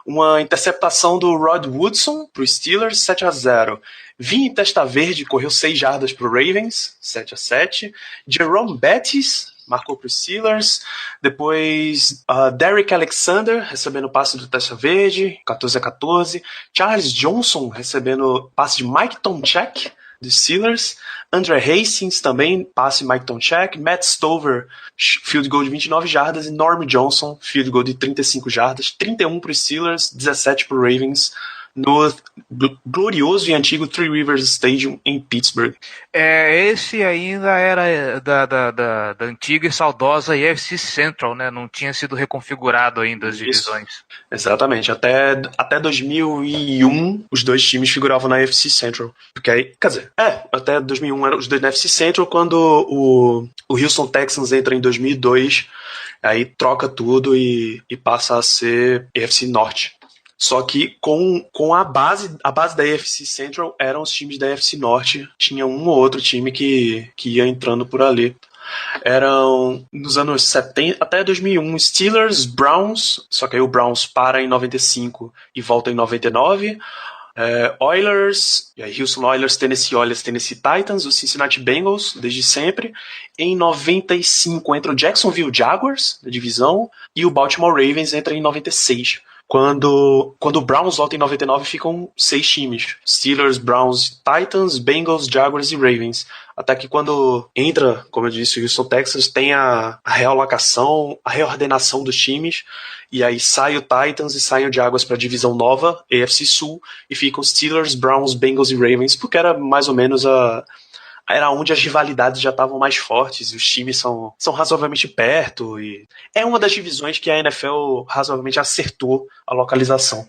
Uma interceptação do Rod Woodson para os Steelers, 7-0. Vini Testaverde correu 6 jardas para o Ravens, 7-7. Jerome Bettis marcou para os Steelers. Depois, Derrick Alexander recebendo passe do Testaverde, 14-14. Charles Johnson recebendo passe de Mike Tomczak, dos Steelers. André Hastings também, passe Mike Tomczak. Matt Stover, field goal de 29 jardas. E Norm Johnson, field goal de 35 jardas. 31 para os Steelers, 17 para o Ravens, no glorioso e antigo Three Rivers Stadium em Pittsburgh. Esse ainda era da antiga e saudosa UFC Central, né? Não tinha sido reconfigurado ainda as divisões. Isso. Exatamente. Até 2001 os dois times figuravam na UFC Central. Porque aí, até 2001 eram os dois na UFC Central. Quando o Houston Texans entra em 2002, aí troca tudo e passa a ser UFC Norte. Só que com a base da AFC Central eram os times da AFC Norte. Tinha um ou outro time que ia entrando por ali. Eram, nos anos 70 até 2001, Steelers, Browns, só que aí o Browns para em 95 e volta em 99. Oilers, e aí Houston Oilers, Tennessee Titans, os Cincinnati Bengals, desde sempre. Em 95 entra o Jacksonville Jaguars, da divisão, e o Baltimore Ravens entra em 96. Quando o Browns volta em 99, ficam 6 times: Steelers, Browns, Titans, Bengals, Jaguars e Ravens. Até que quando entra, como eu disse, o Houston Texans, tem a realocação, a reordenação dos times, e aí sai o Titans e sai o Jaguars para a divisão nova, AFC Sul, e ficam Steelers, Browns, Bengals e Ravens, porque era mais ou menos era onde as rivalidades já estavam mais fortes, e os times são razoavelmente perto, e é uma das divisões que a NFL razoavelmente acertou a localização.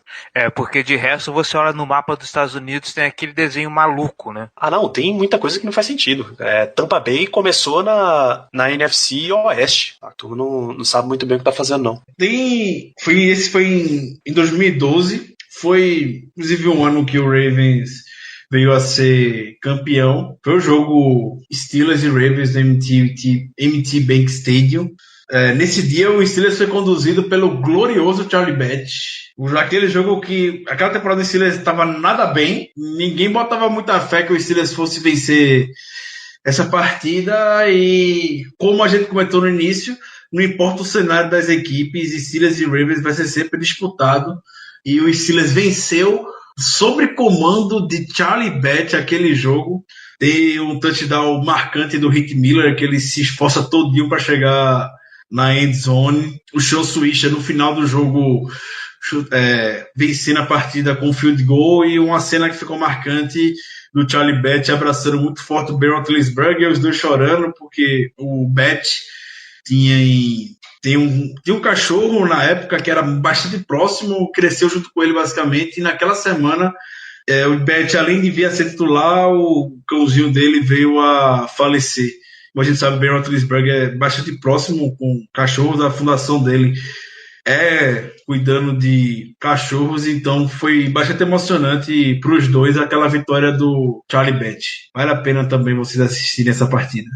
Porque de resto você olha no mapa dos Estados Unidos, tem aquele desenho maluco, né? Não, tem muita coisa que não faz sentido. Tampa Bay começou na NFC Oeste. A turma não sabe muito bem o que tá fazendo, não. Esse foi em 2012, foi inclusive um ano que o Ravens veio a ser campeão. Foi o jogo Steelers e Ravens no M&T Bank Stadium. Nesse dia o Steelers foi conduzido pelo glorioso Charlie Batch. Aquele jogo que aquela temporada do Steelers estava nada bem, ninguém botava muita fé que o Steelers fosse vencer essa partida, e como a gente comentou no início, não importa o cenário das equipes, Steelers e Ravens vai ser sempre disputado, e o Steelers venceu sobre comando de Charlie Batch aquele jogo. Tem um touchdown marcante do Rick Miller, que ele se esforça todinho para chegar na end zone. O Sean Swisher no final do jogo vencendo a partida com field goal, e uma cena que ficou marcante do Charlie Batch abraçando muito forte o Ben Roethlisberger, os dois chorando, porque o Batch tinha um cachorro na época que era bastante próximo, cresceu junto com ele basicamente, e naquela semana o Batch, além de vir a ser titular, o cãozinho dele veio a falecer. Como a gente sabe, Ben Roethlisberger é bastante próximo com cachorros, da fundação dele cuidando de cachorros, então foi bastante emocionante para os dois aquela vitória do Charlie Batch. Vale a pena também vocês assistirem essa partida.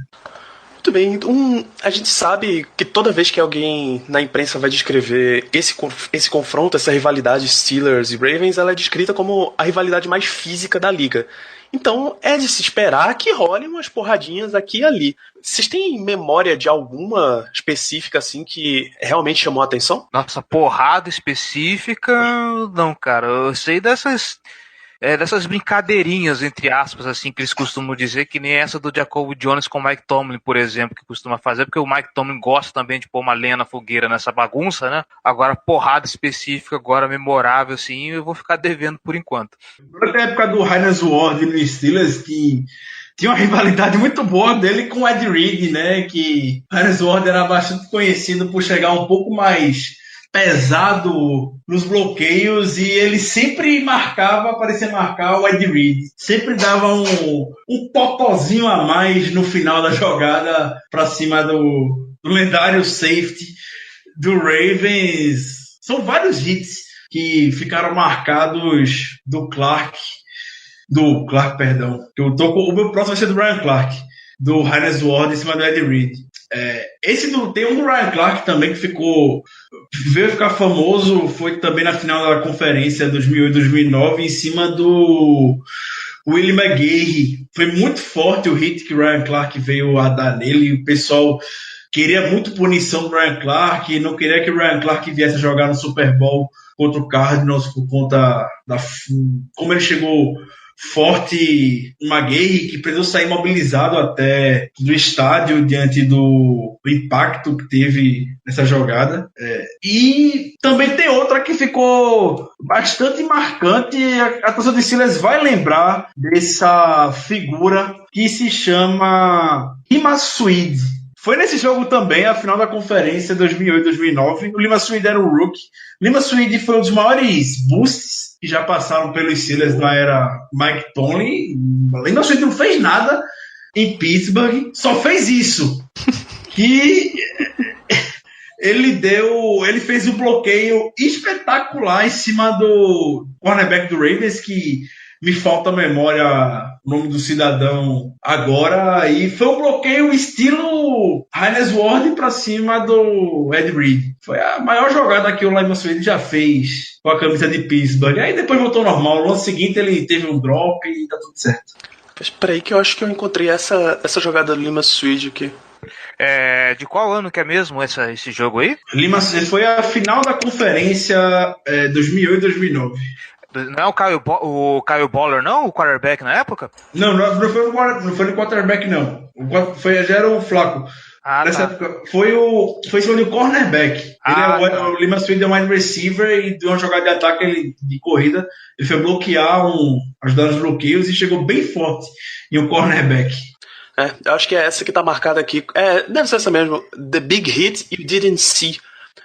Muito bem, a gente sabe que toda vez que alguém na imprensa vai descrever esse confronto, essa rivalidade Steelers e Ravens, ela é descrita como a rivalidade mais física da liga. Então é de se esperar que rolem umas porradinhas aqui e ali. Vocês têm memória de alguma específica assim que realmente chamou a atenção? Nossa, porrada específica? Não, cara, eu sei dessas brincadeirinhas, entre aspas, assim, que eles costumam dizer, que nem essa do Jacoby Jones com o Mike Tomlin, por exemplo, que costuma fazer, porque o Mike Tomlin gosta também de pôr uma lenha na fogueira nessa bagunça, né? Agora, porrada específica, agora memorável, assim, eu vou ficar devendo por enquanto. Durante a época do Hines Ward no Steelers, que tinha uma rivalidade muito boa dele com o Ed Reed, né? Que o Hines Ward era bastante conhecido por chegar um pouco mais pesado nos bloqueios, e ele sempre parecia marcar o Ed Reed. Sempre dava um totozinho a mais no final da jogada para cima do lendário safety do Ravens. São vários hits que ficaram marcados do Clark, perdão. O meu próximo vai ser do Ryan Clark, do Hines Ward em cima do Ed Reed. Tem um do Ryan Clark também que veio ficar famoso, foi também na final da conferência 2008-2009 em cima do Willie McGahee. Foi muito forte o hit que o Ryan Clark veio a dar nele, o pessoal queria muito punição do Ryan Clark, não queria que o Ryan Clark viesse a jogar no Super Bowl contra o Cardinals por conta como ele chegou forte, McGahee, que precisou sair mobilizado até do estádio diante do impacto que teve nessa jogada. E também tem outra que ficou bastante marcante, a torcida do Steelers vai lembrar dessa figura que se chama Lima Swede. Foi nesse jogo também, a final da conferência 2008-2009. O Lima Swede era um rookie. Lima Swede foi um dos maiores boosts que já passaram pelos Steelers na era Mike Tomlin. Lima Swede não fez nada em Pittsburgh, só fez isso. Que Ele fez um bloqueio espetacular em cima do cornerback do Ravens, que me falta a memória, o nome do cidadão agora, e foi um bloqueio estilo Hines Ward pra cima do Ed Reed. Foi a maior jogada que o Lima Sweden já fez com a camisa de Pittsburgh. Aí depois voltou ao normal. No lance seguinte ele teve um drop e tá tudo certo. Mas peraí que eu acho que eu encontrei essa jogada do Lima Swede aqui. De qual ano que é mesmo esse jogo aí? Foi a final da conferência 2008-2009. Não é o Kyle Boller, não? O quarterback na época? Não foi no quarterback, não. Já era o Flaco. Nessa época, foi o cornerback. O Lima Swede é um wide receiver e deu uma jogada de ataque de corrida. Ele foi bloquear ajudar nos bloqueios e chegou bem forte em um cornerback. Eu acho que é essa que tá marcada aqui. Deve ser essa mesmo. The Big Hit You Didn't See.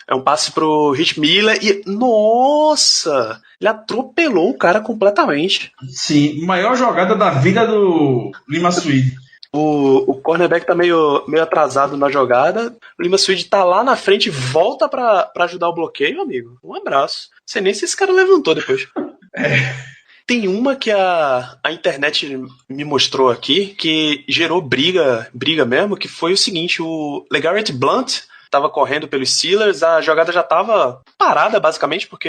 É um passe pro Rich Miller e... Nossa! Ele atropelou o cara completamente. Sim, maior jogada da vida do Lima Swede. O cornerback tá meio atrasado na jogada. O Lima Swede tá lá na frente e volta pra ajudar o bloqueio, amigo. Um abraço. Não sei nem se esse cara levantou depois. Tem uma que a internet me mostrou aqui que gerou briga mesmo, que foi o seguinte: o LeGarrette Blount estava correndo pelos Steelers, a jogada já estava parada basicamente, porque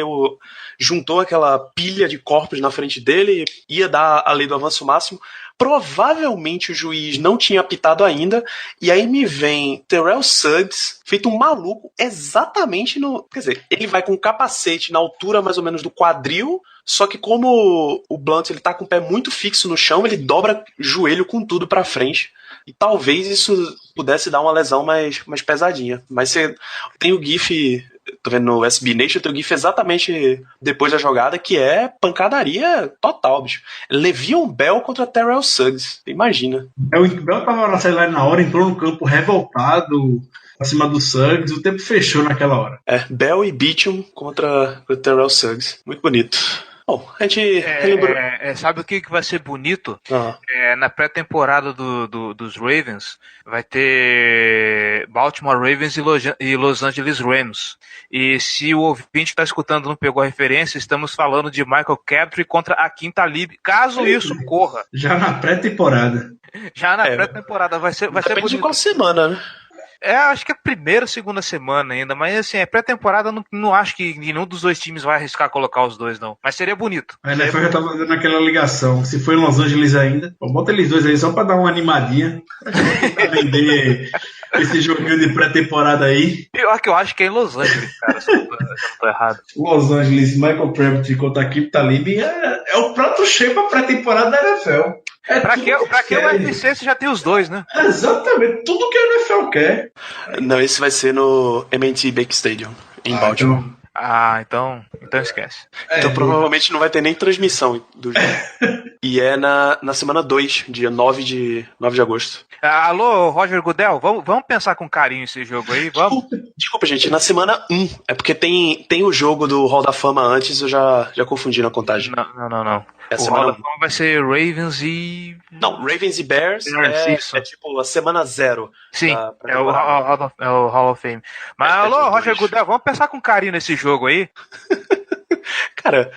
juntou aquela pilha de corpos na frente dele, ia dar a lei do avanço máximo. Provavelmente o juiz não tinha apitado ainda, e aí me vem Terrell Suggs, feito um maluco, exatamente no... Quer dizer, ele vai com um capacete na altura mais ou menos do quadril, só que como o Blount ele tá com o pé muito fixo no chão, ele dobra o joelho com tudo pra frente. E talvez isso pudesse dar uma lesão mais pesadinha. Mas você tem o GIF, tô vendo no SB Nation, tem o GIF exatamente depois da jogada, que é pancadaria total, bicho. Le'Veon Bell contra Terrell Suggs. Imagina. O Bell tava na sideline na hora, entrou no campo revoltado acima do Suggs, o tempo fechou naquela hora. Bell e Beachum contra o Terrell Suggs. Muito bonito. Bom, a gente relembrou. Sabe o que vai ser bonito? Na pré-temporada dos Ravens vai ter Baltimore Ravens e Los Angeles Rams. E se o ouvinte que está escutando não pegou a referência, estamos falando de Michael Crabtree contra Akim Talib. Caso isso ocorra. Já na pré-temporada. Pré-temporada vai ser Depende bonito. de qual semana, né? Acho que é a primeira, segunda semana ainda, mas assim, pré-temporada, não acho que nenhum dos dois times vai arriscar colocar os dois, não. Mas seria bonito. A NFL já tava dando aquela ligação. Se for em Los Angeles ainda, bota eles dois aí só pra dar uma animadinha. Pra vender esse joguinho de pré-temporada aí. Pior que eu acho que é em Los Angeles, cara, se eu não tô errado. Los Angeles, Michael Crabtree contra Akim Talib é o prato cheio pra pré-temporada da NFL. Pra que o UFC você já tem os dois, né? Exatamente, tudo que a NFL quer. Não, esse vai ser no M&T Bank Stadium, em Baltimore. Então esquece. Então provavelmente não vai ter nem transmissão do jogo. E é na semana 2, dia 9 de agosto. Alô, Roger Goodell, vamos pensar com carinho esse jogo aí, vamos? Desculpa, gente, na semana 1. É porque tem o jogo do Hall da Fama antes, eu já confundi na contagem. Não. O Hall da Fama vai ser Ravens e... Não, Ravens e Bears é tipo a semana 0. Sim, é o Hall of Fame. Mas alô, Roger Goodell, vamos pensar com carinho nesse jogo aí? Cara,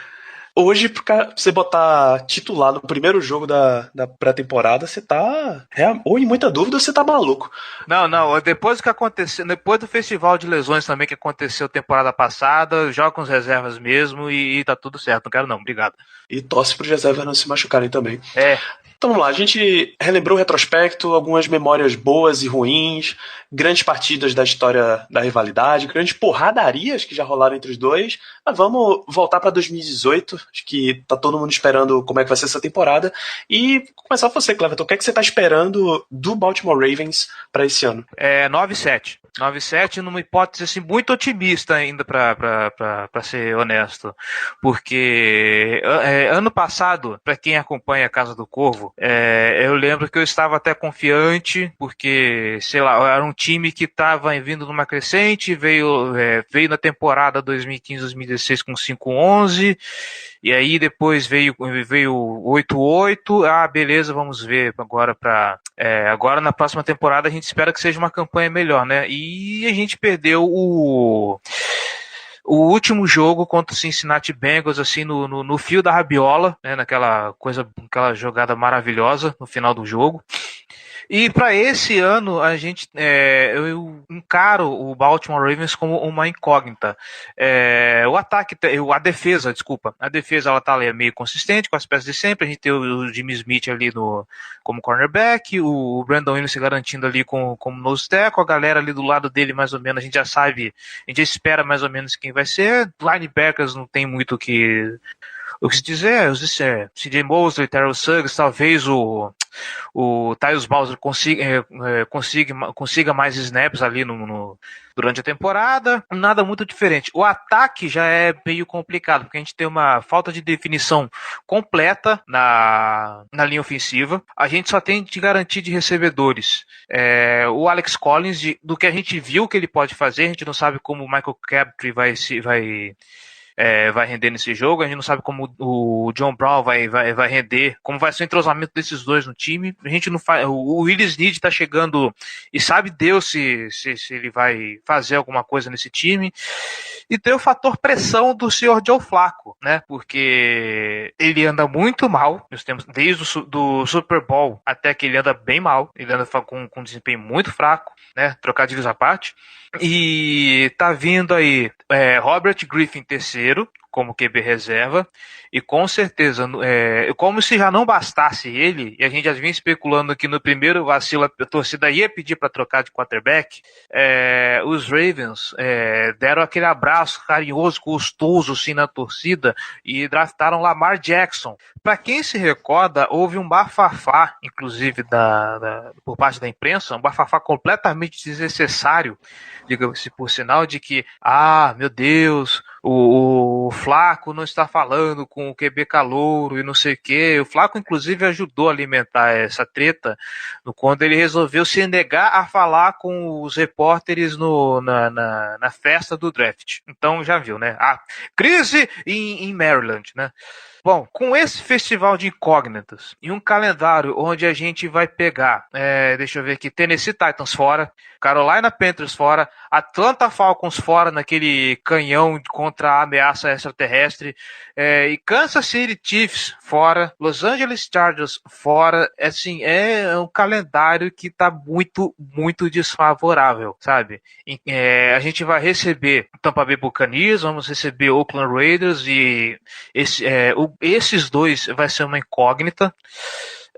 hoje, pra você botar titular no primeiro jogo da pré-temporada, você tá... Ou em muita dúvida, você tá maluco. Não, depois do que aconteceu, depois do festival de lesões também que aconteceu temporada passada, joga com os reservas mesmo e tá tudo certo. Não quero não, obrigado. E torce pros reservas não se machucarem também. Então vamos lá, a gente relembrou o retrospecto, algumas memórias boas e ruins, grandes partidas da história da rivalidade, grandes porradarias que já rolaram entre os dois, mas vamos voltar para 2018, acho que tá todo mundo esperando como é que vai ser essa temporada, e começar com você, Cleverton, o que é que você tá esperando do Baltimore Ravens para esse ano? 9-7. 9-7 numa hipótese assim, muito otimista ainda para ser honesto, porque ano passado, para quem acompanha a Casa do Corvo, eu lembro que eu estava até confiante, porque sei lá, era um time que estava vindo numa crescente, veio na temporada 2015-2016 com 5-11 E aí depois veio 8-8. Ah, beleza, vamos ver agora agora na próxima temporada a gente espera que seja uma campanha melhor, né? E a gente perdeu o último jogo contra o Cincinnati Bengals, assim, no fio da rabiola, né, aquela jogada maravilhosa no final do jogo. E para esse ano eu encaro o Baltimore Ravens como uma incógnita. A defesa ela tá ali meio consistente com as peças de sempre. A gente tem o Jimmy Smith ali como cornerback, o Brandon Williams se garantindo ali como nose tackle, a galera ali do lado dele mais ou menos, a gente já sabe, a gente já espera mais ou menos quem vai ser. Linebackers não tem muito o que se dizer, CJ Mosley, Terrell Suggs, talvez o Tyus Bowser consiga mais snaps ali durante a temporada, nada muito diferente. O ataque já é meio complicado, porque a gente tem uma falta de definição completa na linha ofensiva, a gente só tem de garantia de recebedores. O Alex Collins, do que a gente viu que ele pode fazer, a gente não sabe como o Michael Crabtree vai render nesse jogo, a gente não sabe como o John Brown vai render, como vai ser o entrosamento desses dois no time, a gente não faz, o Willis Need tá chegando e sabe Deus se ele vai fazer alguma coisa nesse time, e tem o fator pressão do senhor Joe Flacco, né, porque ele anda muito mal, desde do Super Bowl até que ele anda bem mal, ele anda com um desempenho muito fraco, né, trocadilhos à parte, e tá vindo aí Robert Griffin III como QB reserva, e com certeza, como se já não bastasse ele, e a gente já vinha especulando que no primeiro vacilo a torcida ia pedir para trocar de quarterback, os Ravens deram aquele abraço carinhoso, gostoso assim na torcida, e draftaram Lamar Jackson. Para quem se recorda, houve um bafafá, inclusive por parte da imprensa, um bafafá completamente desnecessário, diga-se por sinal, de que, meu Deus, o Flacco não está falando com o QB calouro e não sei o quê. O Flacco, inclusive, ajudou a alimentar essa treta quando ele resolveu se negar a falar com os repórteres na festa do draft. Então, já viu, né? Crise em Maryland, né? Bom, com esse festival de incógnitas e um calendário onde a gente vai pegar, deixa eu ver aqui, Tennessee Titans fora, Carolina Panthers fora, Atlanta Falcons fora naquele canhão contra a ameaça extraterrestre, e Kansas City Chiefs fora, Los Angeles Chargers fora, assim, é um calendário que tá muito, muito desfavorável, sabe? A gente vai receber Tampa Bay Buccaneers, vamos receber Oakland Raiders e esses dois vai ser uma incógnita.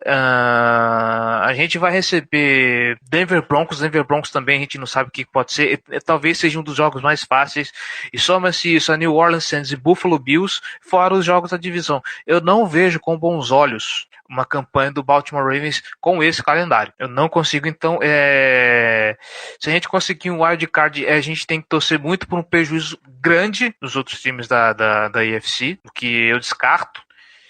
A gente vai receber Denver Broncos também, a gente não sabe o que pode ser, talvez seja um dos jogos mais fáceis, e soma-se isso a New Orleans Saints e Buffalo Bills, fora os jogos da divisão. Eu não vejo com bons olhos uma campanha do Baltimore Ravens com esse calendário. Eu não consigo, então, se a gente conseguir um wild card, a gente tem que torcer muito por um prejuízo grande dos outros times da AFC, o que eu descarto.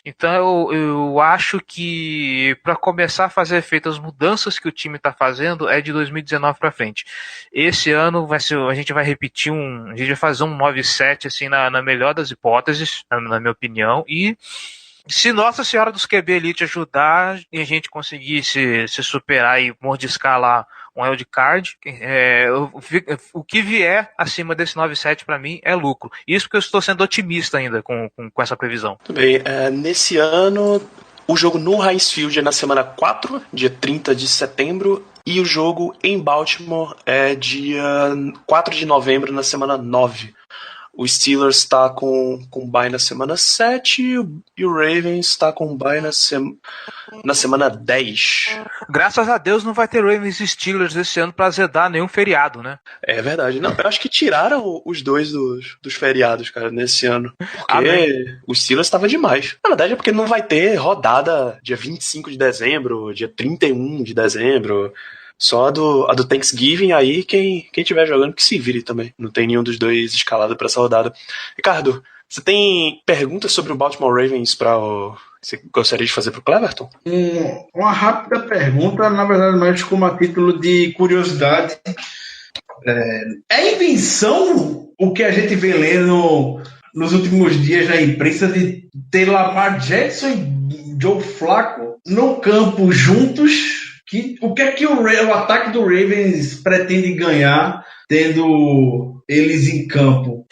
Então eu acho que para começar a fazer efeito as mudanças que o time está fazendo é de 2019 para frente. Esse ano a gente vai repetir a gente vai fazer um 9-7 assim na melhor das hipóteses, na minha opinião, e se Nossa Senhora dos QB Elite ajudar e a gente conseguir se superar e mordiscar lá um wildcard, o que vier acima desse 9-7 para mim é lucro. Isso porque eu estou sendo otimista ainda com essa previsão. Muito bem. Nesse ano, o jogo no Heinz Field é na semana 4, dia 30 de setembro, e o jogo em Baltimore é dia 4 de novembro, na semana 9. O Steelers está com bye na semana 7 e o Ravens está com bye na semana 10. Graças a Deus não vai ter Ravens e Steelers esse ano para azedar nenhum feriado, né? É verdade. Não, eu acho que tiraram os dois dos feriados, cara, nesse ano. Porque o Steelers estava demais. Na verdade é porque não vai ter rodada dia 25 de dezembro, dia 31 de dezembro. Só a do Thanksgiving, aí quem tiver jogando que se vire também. Não tem nenhum dos dois escalado para essa rodada. Ricardo, você tem perguntas sobre o Baltimore Ravens você gostaria de fazer para o Cleverton? Uma rápida pergunta, na verdade mais como a título de curiosidade. É invenção o que a gente vem lendo nos últimos dias na imprensa de ter Lamar Jackson e Joe Flacco no campo juntos. O que é que o ataque do Ravens pretende ganhar tendo eles em campo?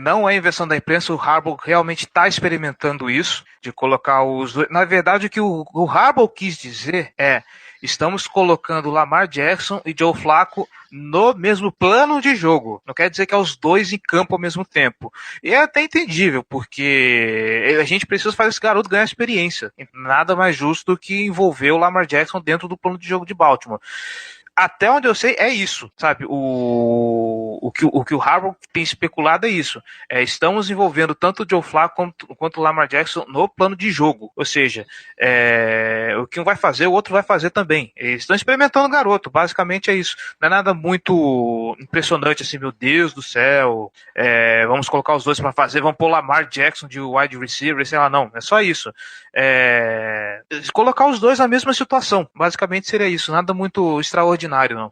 Não é invenção da imprensa, o Harbaugh realmente está experimentando isso, de colocar os dois. Na verdade, o que o Harbaugh quis dizer é: estamos colocando Lamar Jackson e Joe Flacco no mesmo plano de jogo. Não quer dizer que é os dois em campo ao mesmo tempo. E é até entendível, porque a gente precisa fazer esse garoto ganhar experiência. Nada mais justo do que envolver o Lamar Jackson dentro do plano de jogo de Baltimore. Até onde eu sei, é isso, sabe? O que o Harbaugh tem especulado é isso. Estamos envolvendo tanto o Joe Flacco quanto o Lamar Jackson no plano de jogo. Ou seja, o que um vai fazer, o outro vai fazer também. Eles estão experimentando o garoto, basicamente é isso. Não é nada muito impressionante assim, meu Deus do céu, vamos colocar os dois para fazer, vamos pôr o Lamar Jackson de wide receiver, sei lá, não. É só isso. Colocar os dois na mesma situação. Basicamente seria isso. Nada muito extraordinário, não.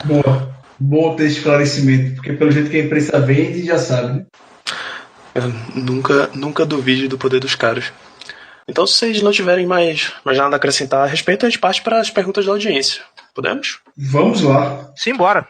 Boa. Bom ter esclarecimento, porque pelo jeito que a imprensa vende, já sabe, né? Nunca duvide do poder dos caras. Então, se vocês não tiverem mais nada a acrescentar a respeito, a gente parte para as perguntas da audiência. Podemos? Vamos lá. Simbora.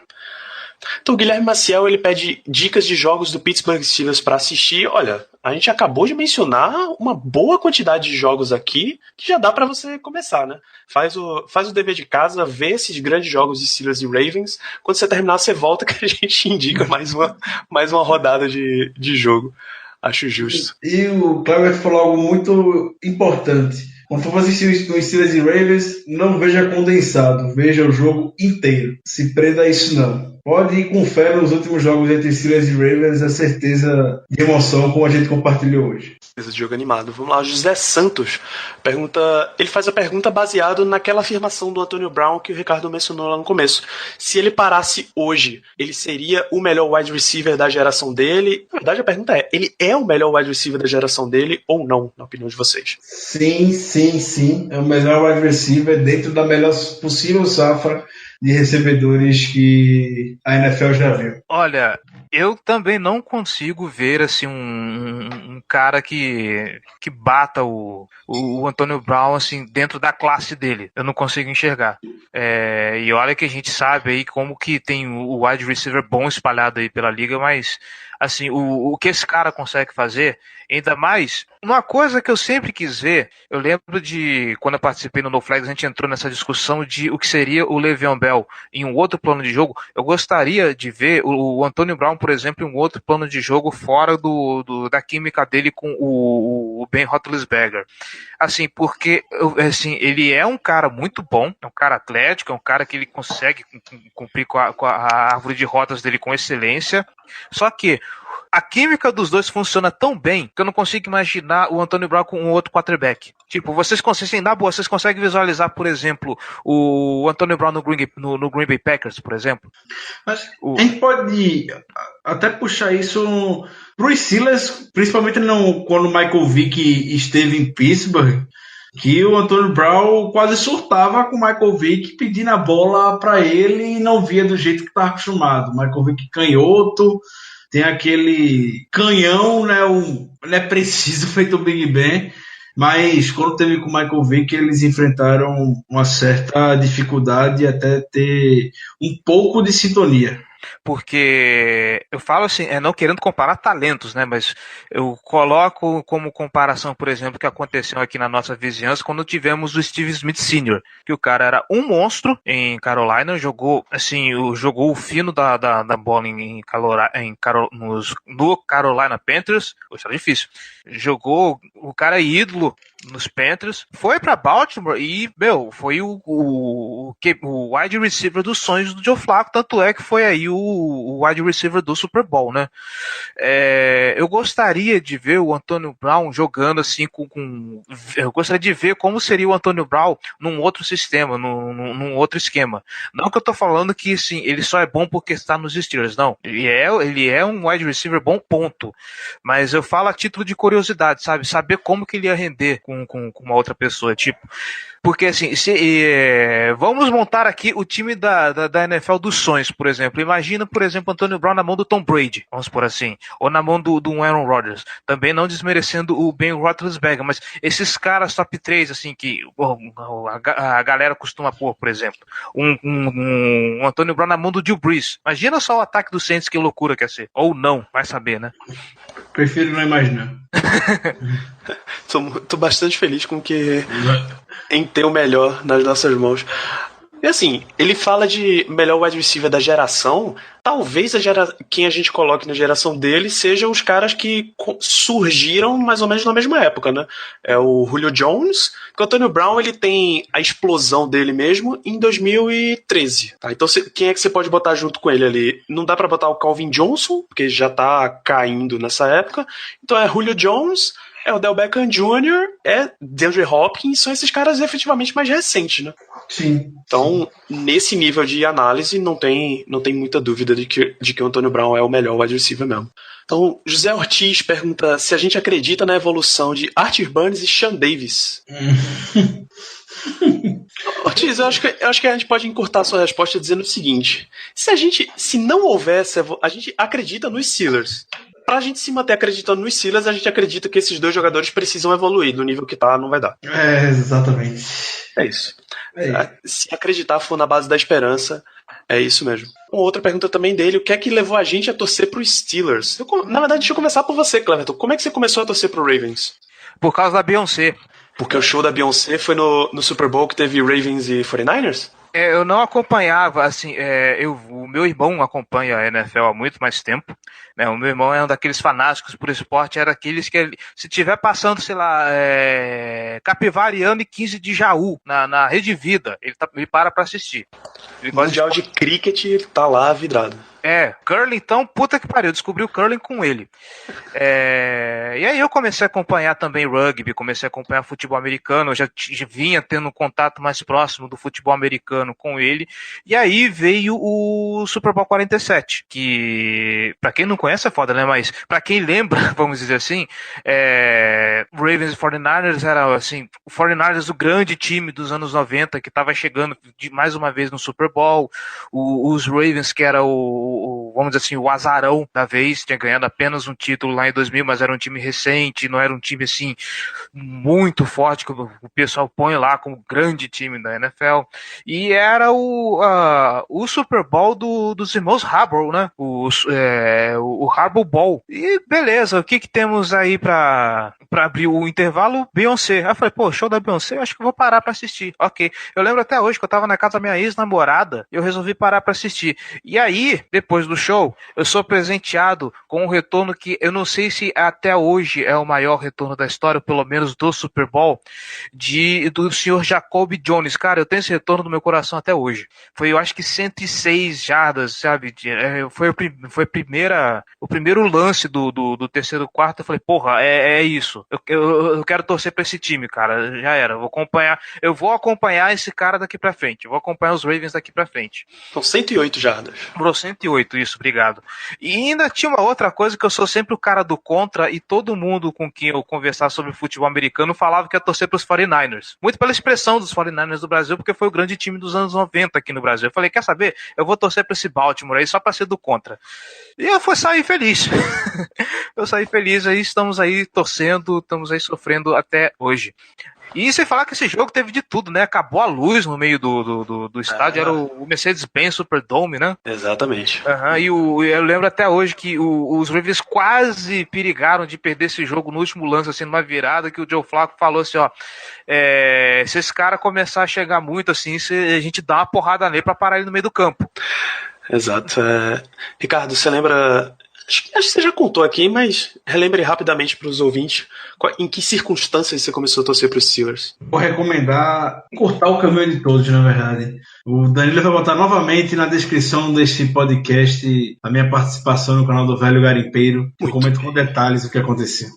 Então, o Guilherme Maciel, ele pede dicas de jogos do Pittsburgh Steelers para assistir. Olha, a gente acabou de mencionar uma boa quantidade de jogos aqui que já dá para você começar, né? Faz o dever de casa, vê esses grandes jogos de Steelers e Ravens. Quando você terminar, você volta que a gente indica mais uma rodada de jogo. Acho justo. E o Cleber falou algo muito importante. Quando for assistir o Steelers e Ravens, não veja condensado, veja o jogo inteiro. Se prenda a isso não. Pode ir com fé nos últimos jogos entre Steelers e Ravens, a certeza de emoção como a gente compartilhou hoje. Esse jogo animado. Vamos lá, José Santos ele faz a pergunta baseado naquela afirmação do Antonio Brown que o Ricardo mencionou lá no começo. Se ele parasse hoje, ele seria o melhor wide receiver da geração dele? Na verdade, a pergunta é: ele é o melhor wide receiver da geração dele ou não, na opinião de vocês? Sim. É o melhor wide receiver dentro da melhor possível safra de recebedores que a NFL já viu. Olha, eu também não consigo ver assim um cara que bata o Antonio Brown assim dentro da classe dele. Eu não consigo enxergar. E olha que a gente sabe aí como que tem o wide receiver bom espalhado aí pela liga, mas assim, o que esse cara consegue fazer, ainda mais, uma coisa que eu sempre quis ver, eu lembro de, quando eu participei no No Flags, a gente entrou nessa discussão de o que seria o Le'Veon Bell em um outro plano de jogo. Eu gostaria de ver o Antonio Brown, por exemplo, em um outro plano de jogo fora da química dele com o Ben Roethlisberger. Assim, porque assim, ele é um cara muito bom, é um cara atlético, é um cara que ele consegue cumprir com a árvore de rotas dele com excelência, só que a química dos dois funciona tão bem que eu não consigo imaginar o Antonio Brown com um outro quarterback. Tipo, vocês conseguem visualizar, por exemplo, o Antonio Brown no Green Bay Packers, por exemplo? Mas a gente pode até puxar isso para os Steelers, principalmente quando o Michael Vick esteve em Pittsburgh, que o Antonio Brown quase surtava com o Michael Vick pedindo a bola para ele e não via do jeito que estava acostumado. O Michael Vick canhoto, tem aquele canhão, né? Ele é preciso, feito o Big Ben, mas quando teve com o Michael Vick, eles enfrentaram uma certa dificuldade até ter um pouco de sintonia. Porque eu falo assim, não querendo comparar talentos, né? Mas eu coloco como comparação, por exemplo, o que aconteceu aqui na nossa vizinhança quando tivemos o Steve Smith Sr., que o cara era um monstro em Carolina, jogou o fino da bola no Carolina Panthers, poxa, era difícil. Jogou o cara ídolo nos Panthers, foi pra Baltimore e, foi o wide receiver dos sonhos do Joe Flacco, tanto é que foi aí o wide receiver do Super Bowl, né? Eu gostaria de ver o Antonio Brown jogando assim eu gostaria de ver como seria o Antonio Brown num outro sistema, num outro esquema. Não que eu tô falando que, assim, ele só é bom porque está nos Steelers, não. Ele é um wide receiver bom, ponto. Mas eu falo a título de curiosidade, sabe? Saber como que ele ia render com uma outra pessoa, tipo... Porque, assim, vamos montar aqui o time da NFL dos sonhos, por exemplo. imagina, por exemplo, Antônio Brown na mão do Tom Brady, vamos por assim, ou na mão do Aaron Rodgers, também não desmerecendo o Ben Roethlisberger, mas esses caras top 3, assim, que a galera costuma pôr, por exemplo, um Antônio Brown na mão do Drew Brees, imagina só o ataque do Saints, que loucura que ia ser, ou não, vai saber, né? Prefiro não imaginar. Tô bastante feliz com em ter o melhor nas nossas mãos. E assim, ele fala de melhor wide receiver da geração. Talvez quem a gente coloque na geração dele seja os caras que surgiram mais ou menos na mesma época, né? É o Julio Jones, porque o Antonio Brown ele tem a explosão dele mesmo em 2013. Tá? Então quem é que você pode botar junto com ele ali? Não dá pra botar o Calvin Johnson, porque já tá caindo nessa época. Então é Julio Jones, é o Odell Beckham Jr., é DeAndre Hopkins, são esses caras efetivamente mais recentes, né? Sim. Então, nesse nível de análise, não tem muita dúvida de que o Antonio Brown é o melhor wide receiver mesmo. Então, José Ortiz pergunta se a gente acredita na evolução de Arthur Burns e Sean Davis. Ortiz, eu acho que a gente pode encurtar a sua resposta dizendo o seguinte: se não houvesse, a gente acredita nos Steelers. Pra gente se manter acreditando nos Steelers, a gente acredita que esses dois jogadores precisam evoluir. Do nível que tá, não vai dar. Exatamente. É isso. Se acreditar for na base da esperança, é isso mesmo. Uma outra pergunta também dele: o que é que levou a gente a torcer pro Steelers? Na verdade, deixa eu começar por você, Cleverton. Como é que você começou a torcer pro Ravens? Por causa da Beyoncé. Porque o show da Beyoncé foi no Super Bowl que teve Ravens e 49ers? Eu não acompanhava, assim, o meu irmão acompanha a NFL há muito mais tempo, né? O meu irmão é um daqueles fanáticos por esporte, era aqueles que, se tiver passando, sei lá, Capivariano e 15 de Jaú, na Rede Vida, ele para pra assistir. Mundial de cricket, ele tá lá vidrado. Curling, então, puta que pariu, eu descobri o curling com ele. E aí eu comecei a acompanhar também rugby, comecei a acompanhar futebol americano, eu já vinha tendo um contato mais próximo do futebol americano com ele, e aí veio o Super Bowl 47, que, pra quem não conhece é foda, né, mas pra quem lembra, vamos dizer assim, Ravens e 49ers era, assim, o 49ers, o grande time dos anos 90, que tava chegando mais uma vez no Super Bowl, os Ravens, que era vamos dizer assim, o azarão da vez, tinha ganhado apenas um título lá em 2000, mas era um time recente, não era um time assim muito forte, que o pessoal põe lá como grande time da NFL, e era o Super Bowl dos irmãos Harbaugh, né? O Harbaugh Bowl. E beleza, o que temos aí pra abrir o intervalo? Beyoncé. Aí eu falei, pô, show da Beyoncé, eu acho que eu vou parar pra assistir. Ok. Eu lembro até hoje que eu tava na casa da minha ex-namorada, eu resolvi parar pra assistir. E aí, depois do show, eu sou presenteado com um retorno que eu não sei se até hoje é o maior retorno da história, pelo menos do Super Bowl, do senhor Jacoby Jones. Cara, eu tenho esse retorno no meu coração até hoje. Foi, eu acho que 106 jardas, sabe? Foi o primeiro lance do terceiro quarto. Eu falei, porra, é isso. Eu quero torcer pra esse time, cara. Já era. Eu vou acompanhar esse cara daqui pra frente. Eu vou acompanhar os Ravens daqui pra frente. São 108 jardas. 108, isso, obrigado. E ainda tinha uma outra coisa, que eu sou sempre o cara do contra, e todo mundo com quem eu conversava sobre futebol americano falava que ia torcer pros 49ers. Muito pela expressão dos 49ers do Brasil, porque foi o grande time dos anos 90 aqui no Brasil. Eu falei, quer saber? Eu vou torcer pra esse Baltimore aí só pra ser do contra. E eu saí feliz. Eu saí feliz, aí estamos aí torcendo, estamos aí sofrendo até hoje. E sem falar que esse jogo teve de tudo, né? Acabou a luz no meio do estádio, era o Mercedes-Benz Superdome, né? Exatamente. E eu lembro até hoje que os Ravens quase perigaram de perder esse jogo no último lance, assim, numa virada, que o Joe Flacco falou assim, ó, se esse cara começar a chegar muito assim, a gente dá uma porrada nele pra parar ele no meio do campo. Exato. Ricardo, você lembra... Acho que você já contou aqui, mas relembre rapidamente para os ouvintes em que circunstâncias você começou a torcer para os Steelers. Vou recomendar cortar o caminho de todos, na verdade. O Danilo vai botar novamente na descrição deste podcast a minha participação no canal do Velho Garimpeiro. Eu comento com detalhes o que aconteceu.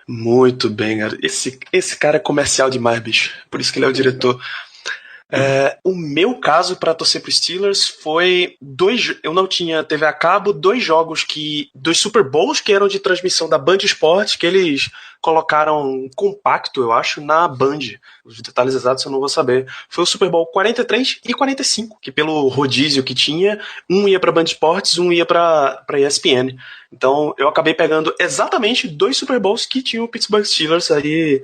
Muito bem, cara. Esse cara é comercial demais, bicho. Por isso que ele é o diretor. O meu caso para torcer pro Steelers foi eu não tinha TV a cabo, dois Super Bowls que eram de transmissão da Band Esportes, que eles colocaram compacto, eu acho, na Band. Os detalhes exatos eu não vou saber. Foi o Super Bowl 43 e 45, que pelo rodízio que tinha, um ia pra Band Esportes, um ia pra ESPN. Então eu acabei pegando exatamente dois Super Bowls que tinham o Pittsburgh Steelers aí.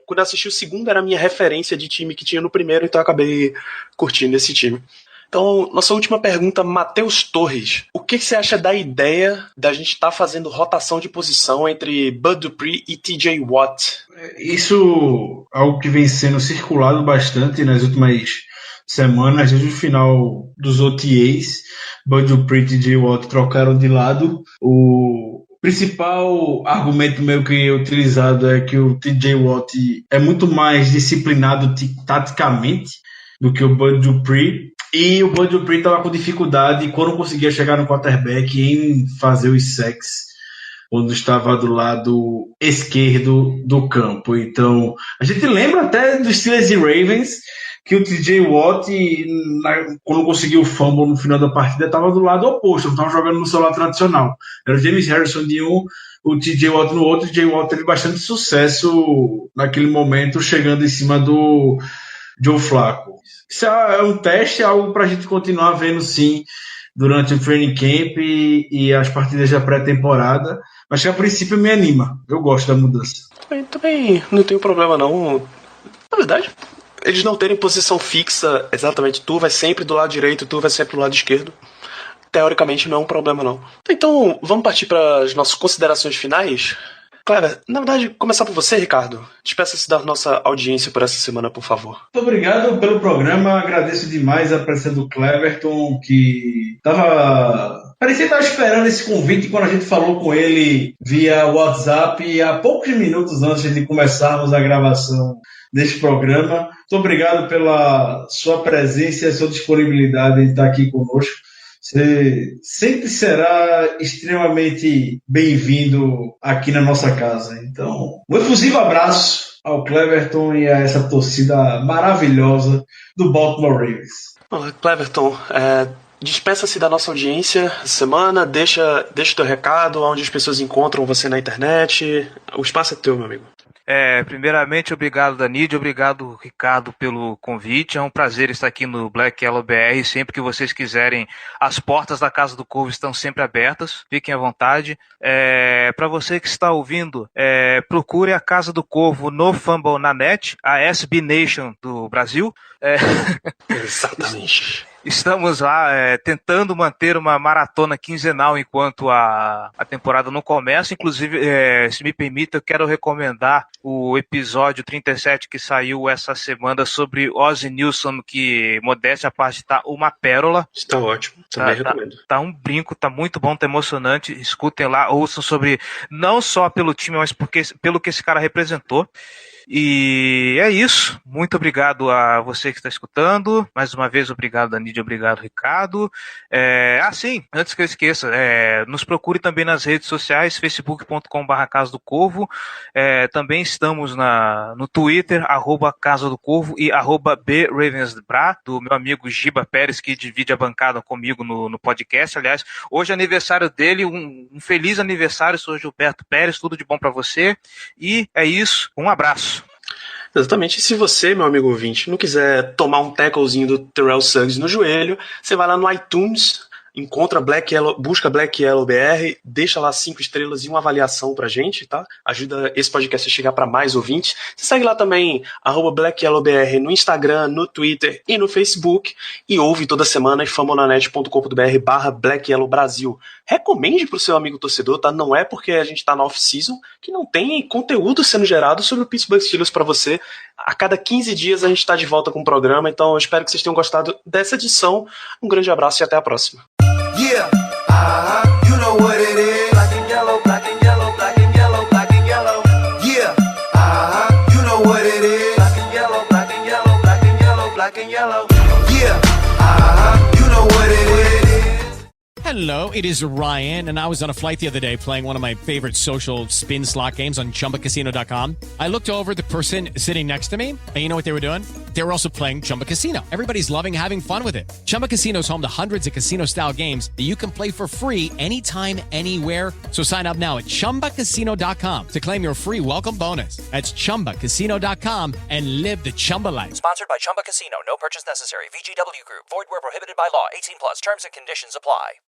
Quando eu assisti o segundo, era a minha referência de time que tinha no primeiro, então eu acabei curtindo esse time. Então, nossa última pergunta, Matheus Torres. O que você acha da ideia da gente estar fazendo rotação de posição entre Bud Dupree e TJ Watt? Isso é algo que vem sendo circulado bastante nas últimas semanas, desde o final dos OTAs. Bud Dupree e TJ Watt trocaram de lado. O principal argumento meu que é utilizado é que o TJ Watt é muito mais disciplinado taticamente do que o Bud Dupree, e o Bud Dupree estava com dificuldade quando conseguia chegar no quarterback em fazer os sacks quando estava do lado esquerdo do campo. Então, a gente lembra até dos Steelers e Ravens que o TJ Watt, quando conseguiu o fumble no final da partida, estava do lado oposto, não estava jogando no seu lado tradicional. Era o James Harrison de um, o TJ Watt no outro. O TJ Watt teve bastante sucesso naquele momento, chegando em cima do Joe Flacco. Isso é um teste, é algo para a gente continuar vendo, sim, durante o training camp e as partidas da pré-temporada, mas que a princípio me anima. Eu gosto da mudança. Também não tenho problema, não. Na verdade, eles não terem posição fixa, exatamente, tu vai sempre do lado direito, tu vai sempre do lado esquerdo, teoricamente não é um problema, não. Então, vamos partir para as nossas considerações finais. Clever, na verdade, começar por você, Ricardo. Despeça-se da nossa audiência por essa semana, por favor. Muito obrigado pelo programa, agradeço demais a presença do Cleverton, que parecia estar esperando esse convite quando a gente falou com ele via WhatsApp há poucos minutos antes de começarmos a gravação deste programa. Muito obrigado pela sua presença e a sua disponibilidade em estar aqui conosco. Você sempre será extremamente bem-vindo aqui na nossa casa. Então, um efusivo abraço ao Cleverton e a essa torcida maravilhosa do Baltimore Ravens. Olá, Cleverton, despeça-se da nossa audiência essa semana, deixa teu recado, onde as pessoas encontram você na internet. O espaço é teu, meu amigo. Primeiramente, obrigado, Danide, obrigado, Ricardo, pelo convite. É um prazer estar aqui no Black Yellow BR. Sempre que vocês quiserem, as portas da Casa do Corvo estão sempre abertas. Fiquem à vontade. Para você que está ouvindo, procure a Casa do Corvo no Fumble na Net, a SB Nation do Brasil. Exatamente. Estamos lá tentando manter uma maratona quinzenal enquanto a temporada não começa. Inclusive, se me permite, eu quero recomendar o episódio 37 que saiu essa semana sobre Ozzie Nilsson, que, modéstia à parte, está uma pérola. Está ótimo, também recomendo. Tá um brinco, tá muito bom, tá emocionante. Escutem lá, ouçam sobre, não só pelo time, mas pelo que esse cara representou. E é isso, muito obrigado a você que está escutando, mais uma vez obrigado Danide, obrigado Ricardo. Sim, antes que eu esqueça, nos procure também nas redes sociais, facebook.com/Casa do Corvo, também estamos no Twitter, @Casa do Corvo e @BRavensBra, do meu amigo Giba Pérez, que divide a bancada comigo no podcast. Aliás, hoje é aniversário dele, um feliz aniversário, sou Gilberto Pérez, tudo de bom para você, e é isso, um abraço. Exatamente. E se você, meu amigo ouvinte, não quiser tomar um tacklezinho do Terrell Suggs no joelho, você vai lá no iTunes, busca Black Yellow BR, deixa lá 5 estrelas e uma avaliação pra gente, tá? Ajuda esse podcast a chegar pra mais ouvintes. Você segue lá também, @BlackYellowBR no Instagram, no Twitter e no Facebook, e ouve toda semana em fambonanet.com.br/Black Yellow Brasil. Recomende pro seu amigo torcedor, tá? Não é porque a gente tá na off-season que não tem conteúdo sendo gerado sobre o Pittsburgh Steelers pra você. A cada 15 dias a gente tá de volta com o programa, então eu espero que vocês tenham gostado dessa edição. Um grande abraço e até a próxima. Yeah, you know what it is. Black and yellow, black and yellow, black and yellow, black and yellow. Yeah, you know what it is. Black and yellow, black and yellow, black and yellow, black and yellow. Yeah, you know what it is. Hello, it is Ryan, and I was on a flight the other day playing one of my favorite social spin slot games on ChumbaCasino.com. I looked over the person sitting next to me, and you know what they were doing? They were also playing Chumba Casino. Everybody's loving having fun with it. Chumba Casino is home to hundreds of casino-style games that you can play for free anytime, anywhere. So sign up now at ChumbaCasino.com to claim your free welcome bonus. That's ChumbaCasino.com and live the Chumba life. Sponsored by Chumba Casino. No purchase necessary. VGW Group. Void where prohibited by law. 18 plus. Terms and conditions apply.